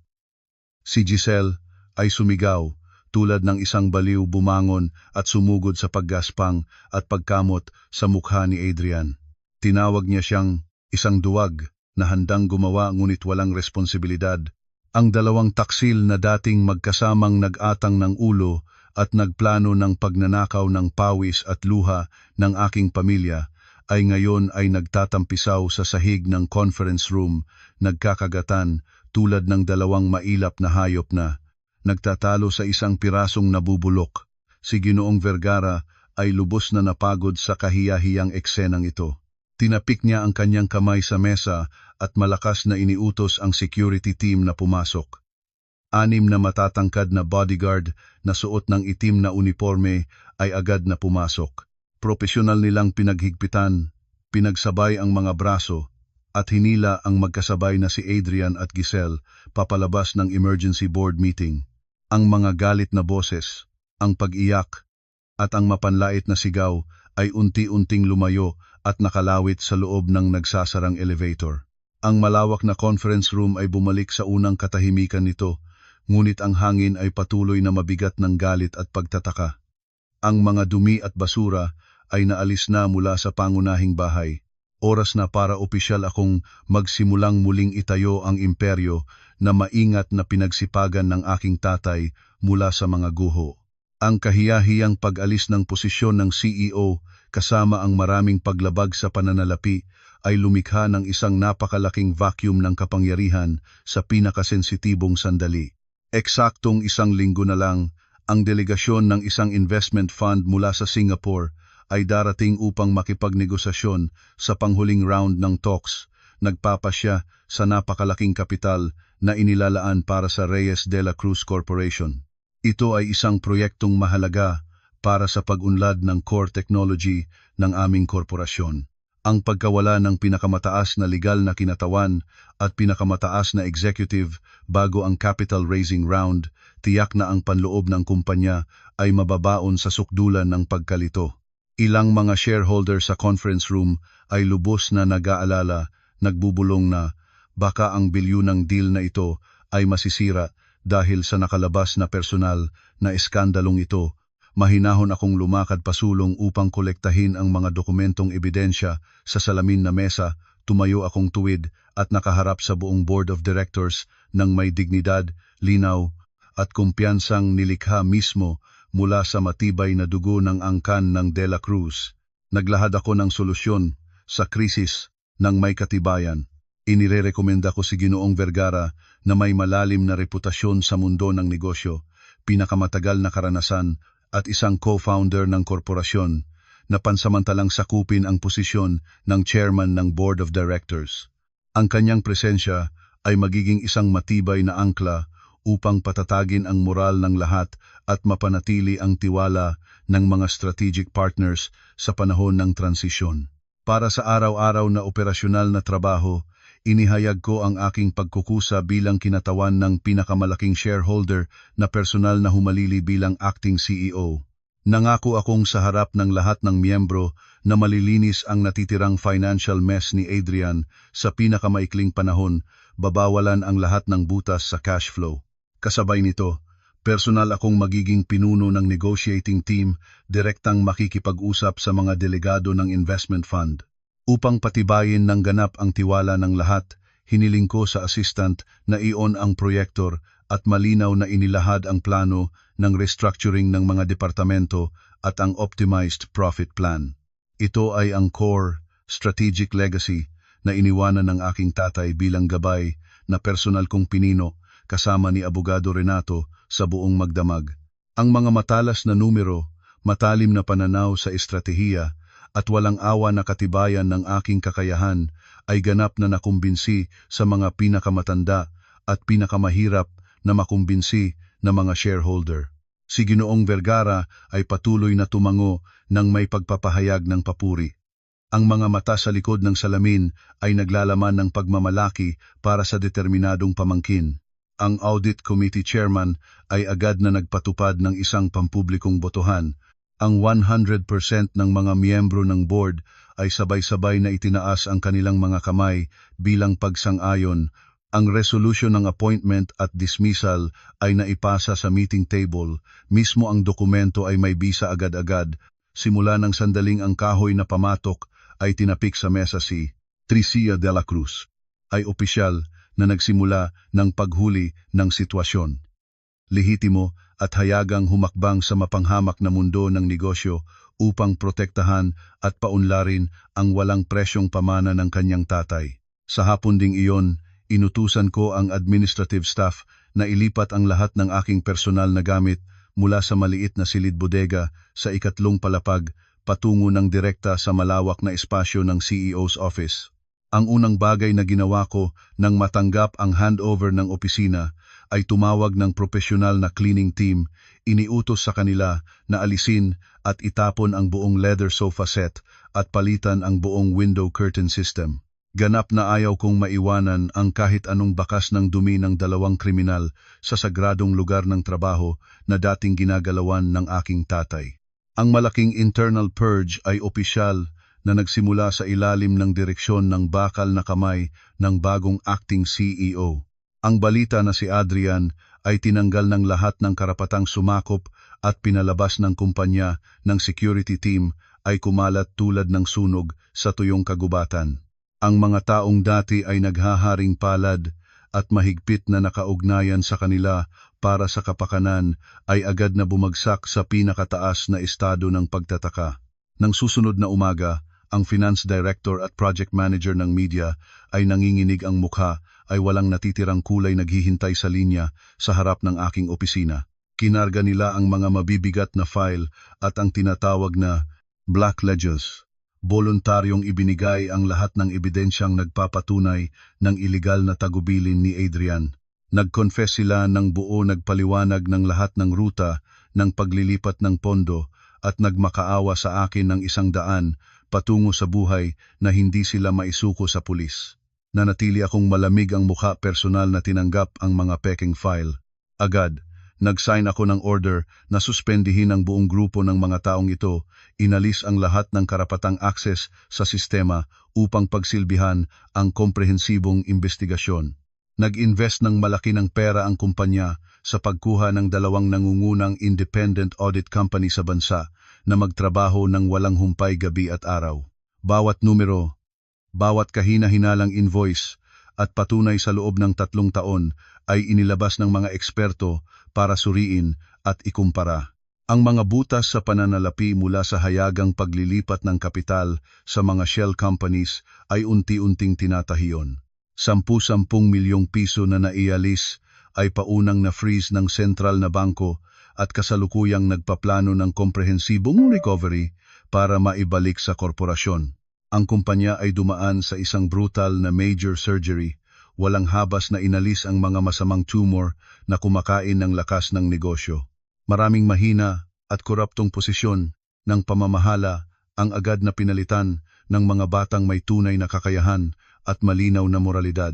Si Giselle ay sumigaw, tulad ng isang baliw, bumangon at sumugod sa paggaspang at pagkamot sa mukha ni Adrian. Tinawag niya siyang isang duwag na handang gumawa ngunit walang responsibilidad. Ang dalawang taksil na dating magkasamang nag-atang ng ulo at nagplano ng pagnanakaw ng pawis at luha ng aking pamilya ay ngayon ay nagtatampisaw sa sahig ng conference room, nagkakagatan tulad ng dalawang mailap na hayop na nagtatalo sa isang pirasong nabubulok. Si Ginoong Vergara ay lubos na napagod sa kahiyahiyang eksenang ito. Tinapik niya ang kanyang kamay sa mesa at malakas na iniutos ang security team na pumasok. 6 na matatangkad na bodyguard na suot ng itim na uniforme ay agad na pumasok. Propesyonal nilang pinaghigpitan, pinagsabay ang mga braso at hinila ang magkasabay na si Adrian at Giselle papalabas ng emergency board meeting. Ang mga galit na boses, ang pag-iyak, at ang mapanlait na sigaw ay unti-unting lumayo at nakalawit sa loob ng nagsasarang elevator. Ang malawak na conference room ay bumalik sa unang katahimikan nito, ngunit ang hangin ay patuloy na mabigat ng galit at pagtataka. Ang mga dumi at basura ay naalis na mula sa pangunahing bahay. Oras na para opisyal akong magsimulang muling itayo ang imperyo na maingat na pinagsipagan ng aking tatay mula sa mga guho. Ang kahiyahiyang pag-alis ng posisyon ng CEO kasama ang maraming paglabag sa pananalapi ay lumikha ng isang napakalaking vacuum ng kapangyarihan sa pinakasensitibong sandali. Eksaktong isang linggo na lang, ang delegasyon ng isang investment fund mula sa Singapore ay darating upang makipagnegosasyon sa panghuling round ng talks. Nagpapasya sa napakalaking kapital na inilalaan para sa Reyes de la Cruz Corporation. Ito ay isang proyektong mahalaga para sa pag-unlad ng core technology ng aming korporasyon. Ang pagkawala ng pinakamataas na legal na kinatawan at pinakamataas na executive bago ang capital raising round, tiyak na ang panloob ng kumpanya ay mababaon sa sukdulan ng pagkalito. Ilang mga shareholder sa conference room ay lubos na nag-aalala, nagbubulong na baka ang bilyunang deal na ito ay masisira dahil sa nakalabas na personal na eskandalong ito. Mahinahon akong lumakad pasulong upang kolektahin ang mga dokumentong ebidensya sa salamin na mesa. Tumayo akong tuwid at nakaharap sa buong board of directors ng may dignidad, linaw at kumpiyansang nilikha mismo mula sa matibay na dugo ng angkan ng De La Cruz. Naglahad ako ng solusyon sa krisis ng may katibayan. Inirerekomenda ko si Ginoong Vergara na may malalim na reputasyon sa mundo ng negosyo, pinakamatagal na karanasan at isang co-founder ng korporasyon na pansamantalang sakupin ang posisyon ng chairman ng board of directors. Ang kanyang presensya ay magiging isang matibay na angkla upang patatagin ang moral ng lahat at mapanatili ang tiwala ng mga strategic partners sa panahon ng transisyon. Para sa araw-araw na operasyonal na trabaho, inihayag ko ang aking pagkukusa bilang kinatawan ng pinakamalaking shareholder na personal na humalili bilang acting CEO. Nangako akong sa harap ng lahat ng miyembro na malilinis ang natitirang financial mess ni Adrian sa pinakamaikling panahon, babawalan ang lahat ng butas sa cash flow. Kasabay nito, personal akong magiging pinuno ng negotiating team, direktang makikipag-usap sa mga delegado ng investment fund. Upang patibayin ng ganap ang tiwala ng lahat, hiniling ko sa assistant na i-on ang proyektor at malinaw na inilahad ang plano ng restructuring ng mga departamento at ang optimized profit plan. Ito ay ang core, strategic legacy na iniwanan ng aking tatay bilang gabay na personal kong pinino kasama ni Abogado Renato sa buong magdamag. Ang mga matalas na numero, matalim na pananaw sa estratehiya, at walang awa na katibayan ng aking kakayahan ay ganap na nakumbinsi sa mga pinakamatanda at pinakamahirap na makumbinsi na mga shareholder. Si Ginoong Vergara ay patuloy na tumango ng may pagpapahayag ng papuri. Ang mga mata sa likod ng salamin ay naglalaman ng pagmamalaki para sa determinadong pamangkin. Ang Audit Committee Chairman ay agad na nagpatupad ng isang pampublikong botohan. Ang 100% ng mga miyembro ng board ay sabay-sabay na itinaas ang kanilang mga kamay bilang pagsang-ayon. Ang resolution ng appointment at dismissal ay naipasa sa meeting table. Mismo ang dokumento ay may bisa agad-agad. Simula ng sandaling ang kahoy na pamatok ay tinapik sa mesa si Tricia de la Cruz. Ay opisyal na nagsimula ng paghuli ng sitwasyon. Lehitimo at hayagang humakbang sa mapanghamak na mundo ng negosyo upang protektahan at paunlarin ang walang presyong pamana ng kanyang tatay. Sa hapon ding iyon, inutusan ko ang administrative staff na ilipat ang lahat ng aking personal na gamit mula sa maliit na silid bodega sa ikatlong palapag patungo ng direkta sa malawak na espasyo ng CEO's office. Ang unang bagay na ginawa ko nang matanggap ang handover ng opisina ay tumawag ng profesional na cleaning team. Iniutos sa kanila na alisin at itapon ang buong leather sofa set at palitan ang buong window curtain system. Ganap na ayaw kong maiwanan ang kahit anong bakas ng dumi ng dalawang kriminal sa sagradong lugar ng trabaho na dating ginagalawan ng aking tatay. Ang malaking internal purge ay opisyal na nagsimula sa ilalim ng direksyon ng bakal na kamay ng bagong acting CEO. Ang balita na si Adrian ay tinanggal ng lahat ng karapatang sumakop at pinalabas ng kumpanya ng security team ay kumalat tulad ng sunog sa tuyong kagubatan. Ang mga taong dati ay naghaharing palad at mahigpit na nakaugnayan sa kanila para sa kapakanan ay agad na bumagsak sa pinakataas na estado ng pagtataka. Nang susunod na umaga, ang finance director at project manager ng media ay nanginginig, ang mukha ay walang natitirang kulay, naghihintay sa linya sa harap ng aking opisina. Kinarga nila ang mga mabibigat na file at ang tinatawag na black ledgers. Voluntaryong ibinigay ang lahat ng ebidensyang nagpapatunay ng iligal na tagubilin ni Adrian. Nag-confess sila ng buo, nagpaliwanag ng lahat ng ruta ng paglilipat ng pondo at nagmakaawa sa akin ng 100 patungo sa buhay na hindi sila maisuko sa pulis. Nanatili akong malamig ang mukha, personal na tinanggap ang mga peking file. Agad, nag-sign ako ng order na suspendihin ang buong grupo ng mga taong ito, inalis ang lahat ng karapatang access sa sistema upang pagsilbihan ang komprehensibong investigasyon. Nag-invest ng malaki ng pera ang kumpanya sa pagkuha ng 2 nangungunang independent audit company sa bansa na magtrabaho ng walang humpay gabi at araw. Bawat numero, bawat kahina-hinalang invoice at patunay sa loob ng 3 taon ay inilabas ng mga eksperto para suriin at ikumpara. Ang mga butas sa pananalapi mula sa hayagang paglilipat ng kapital sa mga shell companies ay unti-unting tinatahiyon. 10 milyong piso na naialis ay paunang na-freeze ng sentral na bangko at kasalukuyang nagpaplano ng komprehensibong recovery para maibalik sa korporasyon. Ang kumpanya ay dumaan sa isang brutal na major surgery. Walang habas na inalis ang mga masamang tumor na kumakain ng lakas ng negosyo. Maraming mahina at koruptong posisyon ng pamamahala ang agad na pinalitan ng mga batang may tunay na kakayahan at malinaw na moralidad.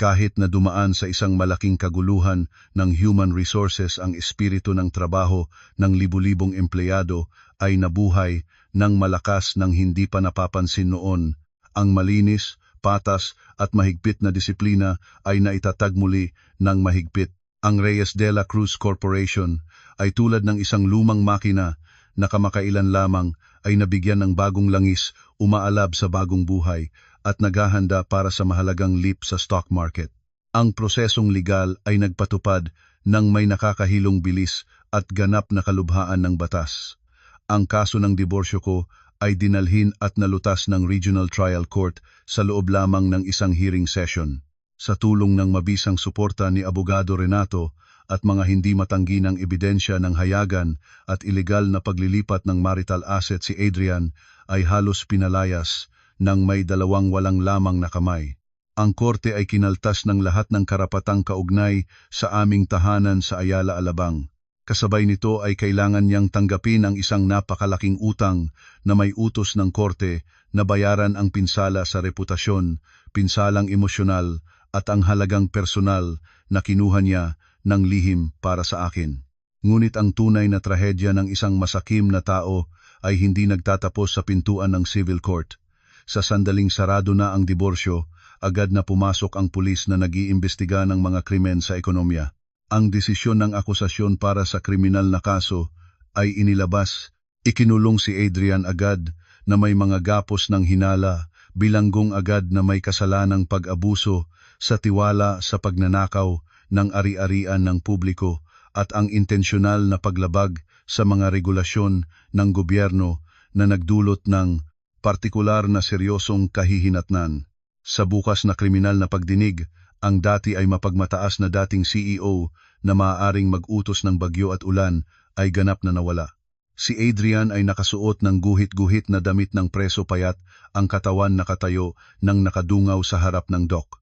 Kahit na dumaan sa isang malaking kaguluhan ng human resources, ang espiritu ng trabaho ng libu-libong empleyado ay nabuhay ng malakas ng hindi pa napapansin noon. Ang malinis, patas at mahigpit na disiplina ay naitatag muli ng mahigpit. Ang Reyes de la Cruz Corporation ay tulad ng isang lumang makina na kamakailan lamang ay nabigyan ng bagong langis, umaalab sa bagong buhay at naghahanda para sa mahalagang leap sa stock market. Ang prosesong legal ay nagpatupad ng may nakakahilong bilis at ganap na kalubhaan ng batas. Ang kaso ng diborsyo ko ay dinalhin at nalutas ng Regional Trial Court sa loob lamang ng isang hearing session. Sa tulong ng mabisang suporta ni Abogado Renato at mga hindi matanggi ng ebidensya ng hayagan at ilegal na paglilipat ng marital asset, si Adrian ay halos pinalayas ng may 2 walang lamang na kamay. Ang korte ay kinaltas ng lahat ng karapatang kaugnay sa aming tahanan sa Ayala, Alabang. Kasabay nito ay kailangan niyang tanggapin ang isang napakalaking utang na may utos ng korte na bayaran ang pinsala sa reputasyon, pinsalang emosyonal at ang halagang personal na kinuha niya ng lihim para sa akin. Ngunit ang tunay na trahedya ng isang masakim na tao ay hindi nagtatapos sa pintuan ng civil court. Sa sandaling sarado na ang diborsyo, agad na pumasok ang pulis na nag-iimbestiga ng mga krimen sa ekonomiya. Ang desisyon ng akusasyon para sa kriminal na kaso ay inilabas. Ikinulong si Adrian agad na may mga gapos ng hinala, bilanggong agad na may kasalanang pag-abuso sa tiwala sa pagnanakaw ng ari-arian ng publiko at ang intensyonal na paglabag sa mga regulasyon ng gobyerno na nagdulot ng partikular na seryosong kahihinatnan. Sa bukas na kriminal na pagdinig, ang dati ay mapagmataas na dating CEO na maaaring mag-utos ng bagyo at ulan ay ganap na nawala. Si Adrian ay nakasuot ng guhit-guhit na damit ng preso, payat ang katawan nakatayo ng nakadungaw sa harap ng dock.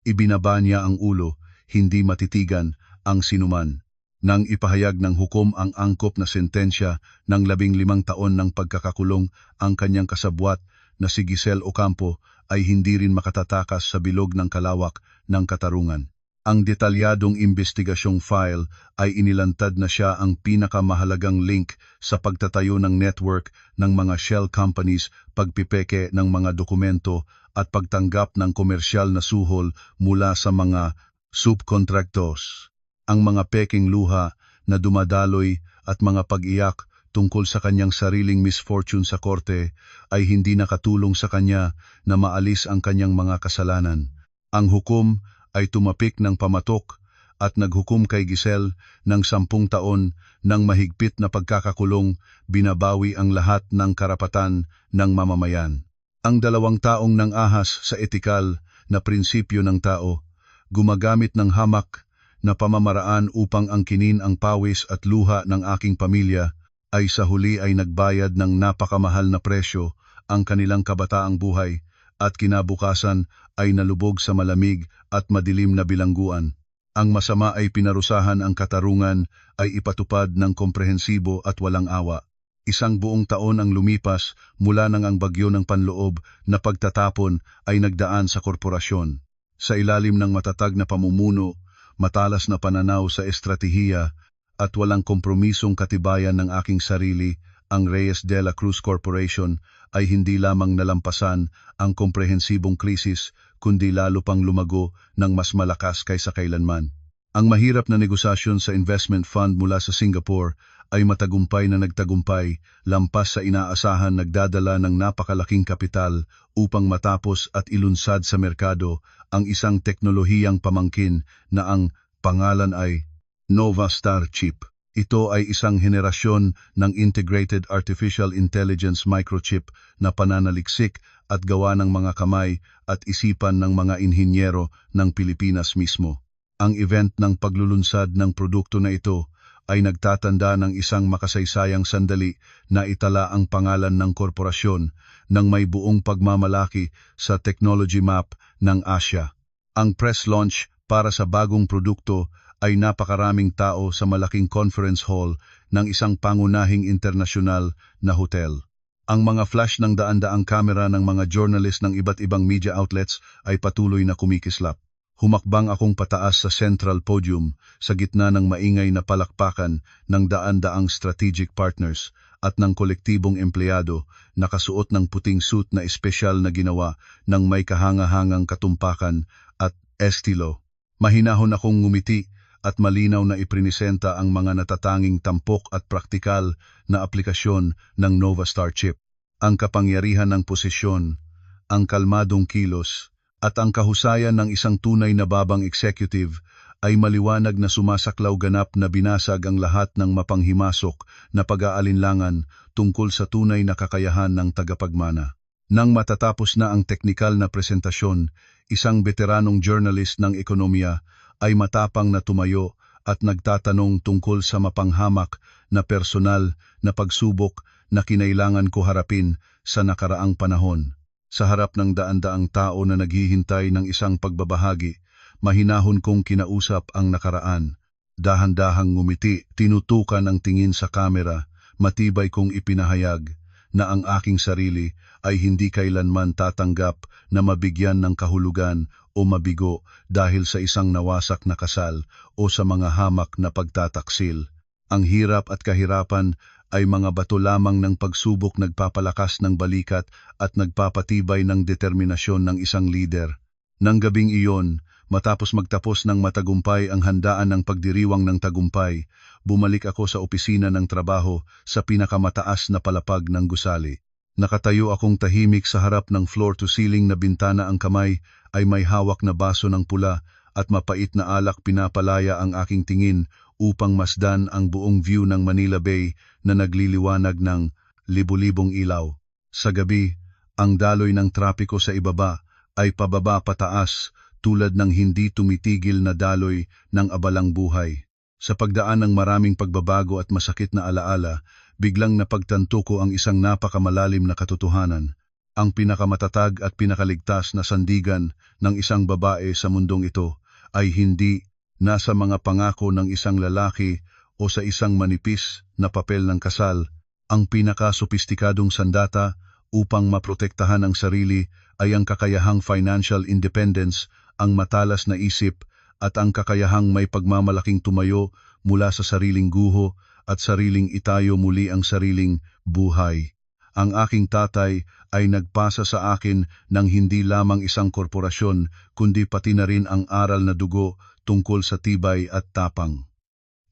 Ibinaba niya ang ulo, hindi matitigan ang sinuman. Nang ipahayag ng hukom ang angkop na sentensya ng 15 taon ng pagkakakulong, ang kanyang kasabwat na si Giselle Ocampo ay hindi rin makatatakas sa bilog ng kalawak ng katarungan. Ang detalyadong investigasyong file ay inilantad na siya ang pinakamahalagang link sa pagtatayo ng network ng mga shell companies, pagpipeke ng mga dokumento at pagtanggap ng komersyal na suhol mula sa mga subcontractors. Ang mga peking luha na dumadaloy at mga pag-iyak tungkol sa kanyang sariling misfortune sa korte ay hindi nakatulong sa kanya na maalis ang kanyang mga kasalanan. Ang hukom ay tumapik ng pamatok at naghukom kay Giselle ng 10 taon ng mahigpit na pagkakakulong, binabawi ang lahat ng karapatan ng mamamayan. Ang 2 taong nang ahas sa etikal na prinsipyo ng tao, gumagamit ng hamak na pamamaraan upang angkinin ang pawis at luha ng aking pamilya, ay sa huli ay nagbayad ng napakamahal na presyo, ang kanilang kabataang buhay, at kinabukasan ay nalubog sa malamig at madilim na bilangguan. Ang masama ay pinarusahan, ang katarungan ay ipatupad ng komprehensibo at walang awa. Isang buong taon ang lumipas mula nang ang bagyo ng panloob na pagtatapon ay nagdaan sa korporasyon. Sa ilalim ng matatag na pamumuno, matalas na pananaw sa estratehiya at walang kompromisong katibayan ng aking sarili, ang Reyes de la Cruz Corporation ay hindi lamang nalampasan ang komprehensibong krisis, kundi lalo pang lumago ng mas malakas kaysa kailanman. Ang mahirap na negosasyon sa investment fund mula sa Singapore ay matagumpay na nagtagumpay, lampas sa inaasahan, nagdadala ng napakalaking kapital upang matapos at ilunsad sa merkado ang isang teknolohiyang pamangkin na ang pangalan ay Novastar Chip. Ito ay isang henerasyon ng Integrated Artificial Intelligence Microchip na pananaliksik at gawa ng mga kamay at isipan ng mga inhinyero ng Pilipinas mismo. Ang event ng paglulunsad ng produkto na ito ay nagtatanda ng isang makasaysayang sandali na itala ang pangalan ng korporasyon ng may buong pagmamalaki sa technology map ng Asia. Ang press launch para sa bagong produkto ay napakaraming tao sa malaking conference hall ng isang pangunahing internasyonal na hotel. Ang mga flash ng daan-daang kamera ng mga journalist ng iba't ibang media outlets ay patuloy na kumikislap. Humakbang akong pataas sa central podium sa gitna ng maingay na palakpakan ng daan-daang strategic partners at ng kolektibong empleyado na kasuot ng puting suit na espesyal na ginawa ng may kahanga-hangang katumpakan at estilo. Mahinahon akong ngumiti at malinaw na iprinisenta ang mga natatanging tampok at praktikal na aplikasyon ng Novastar Chip. Ang kapangyarihan ng posisyon, ang kalmadong kilos, at ang kahusayan ng isang tunay na babang executive ay maliwanag na sumasaklaw, ganap na binasag ang lahat ng mapanghimasok na pag-aalinlangan tungkol sa tunay na kakayahan ng tagapagmana. Nang matatapos na ang teknikal na presentasyon, isang veteranong journalist ng ekonomiya ay matapang na tumayo at nagtatanong tungkol sa mapanghamak na personal na pagsubok na kinailangan ko harapin sa nakaraang panahon. Sa harap ng daan-daang tao na naghihintay ng isang pagbabahagi, mahinahon kong kinausap ang nakaraan. Dahan-dahang ngumiti, tinutukan ang tingin sa kamera, matibay kong ipinahayag na ang aking sarili ay hindi kailanman tatanggap na mabigyan ng kahulugan o mabigo dahil sa isang nawasak na kasal o sa mga hamak na pagtataksil. Ang hirap at kahirapan ay mga bato lamang ng pagsubok, nagpapalakas ng balikat at nagpapatibay ng determinasyon ng isang lider. Nang gabing iyon, matapos magtapos ng matagumpay ang handaan ng pagdiriwang ng tagumpay, bumalik ako sa opisina ng trabaho sa pinakamataas na palapag ng gusali. Nakatayo akong tahimik sa harap ng floor-to-ceiling na bintana, ang kamay ay may hawak na baso ng pula at mapait na alak. Pinapalaya ang aking tingin upang masdan ang buong view ng Manila Bay na nagliliwanag ng libu-libong ilaw. Sa gabi, ang daloy ng trapiko sa ibaba ay pababa pataas tulad ng hindi tumitigil na daloy ng abalang buhay. Sa pagdaan ng maraming pagbabago at masakit na alaala, biglang napagtanto ko ang isang napakamalalim na katotohanan. Ang pinakamatatag at pinakaligtas na sandigan ng isang babae sa mundong ito ay hindi nasa mga pangako ng isang lalaki o sa isang manipis na papel ng kasal. Ang pinakasopistikadong sandata upang maprotektahan ang sarili ay ang kakayahang financial independence, ang matalas na isip, at ang kakayahang may pagmamalaking tumayo mula sa sariling guho at sariling itayo muli ang sariling buhay. Ang aking tatay ay nagpasa sa akin ng hindi lamang isang korporasyon, kundi pati na rin ang aral na dugo tungkol sa tibay at tapang.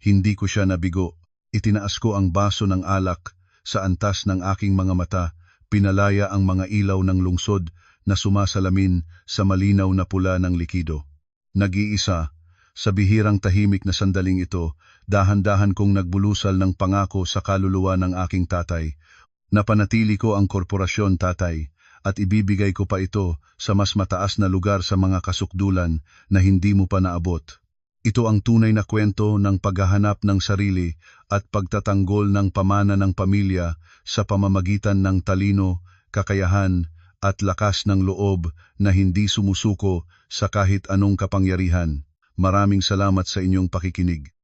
Hindi ko siya nabigo. Itinaas ko ang baso ng alak sa antas ng aking mga mata, pinalaya ang mga ilaw ng lungsod na sumasalamin sa malinaw na pula ng likido. Nag-iisa, sa bihirang tahimik na sandaling ito, dahan-dahan kong nagbulusal ng pangako sa kaluluwa ng aking tatay. Napanatili ko ang korporasyon, tatay, at ibibigay ko pa ito sa mas mataas na lugar sa mga kasukdulan na hindi mo pa naabot. Ito ang tunay na kwento ng paghahanap ng sarili at pagtatanggol ng pamana ng pamilya sa pamamagitan ng talino, kakayahan, at lakas ng loob na hindi sumusuko sa kahit anong kapangyarihan. Maraming salamat sa inyong pakikinig.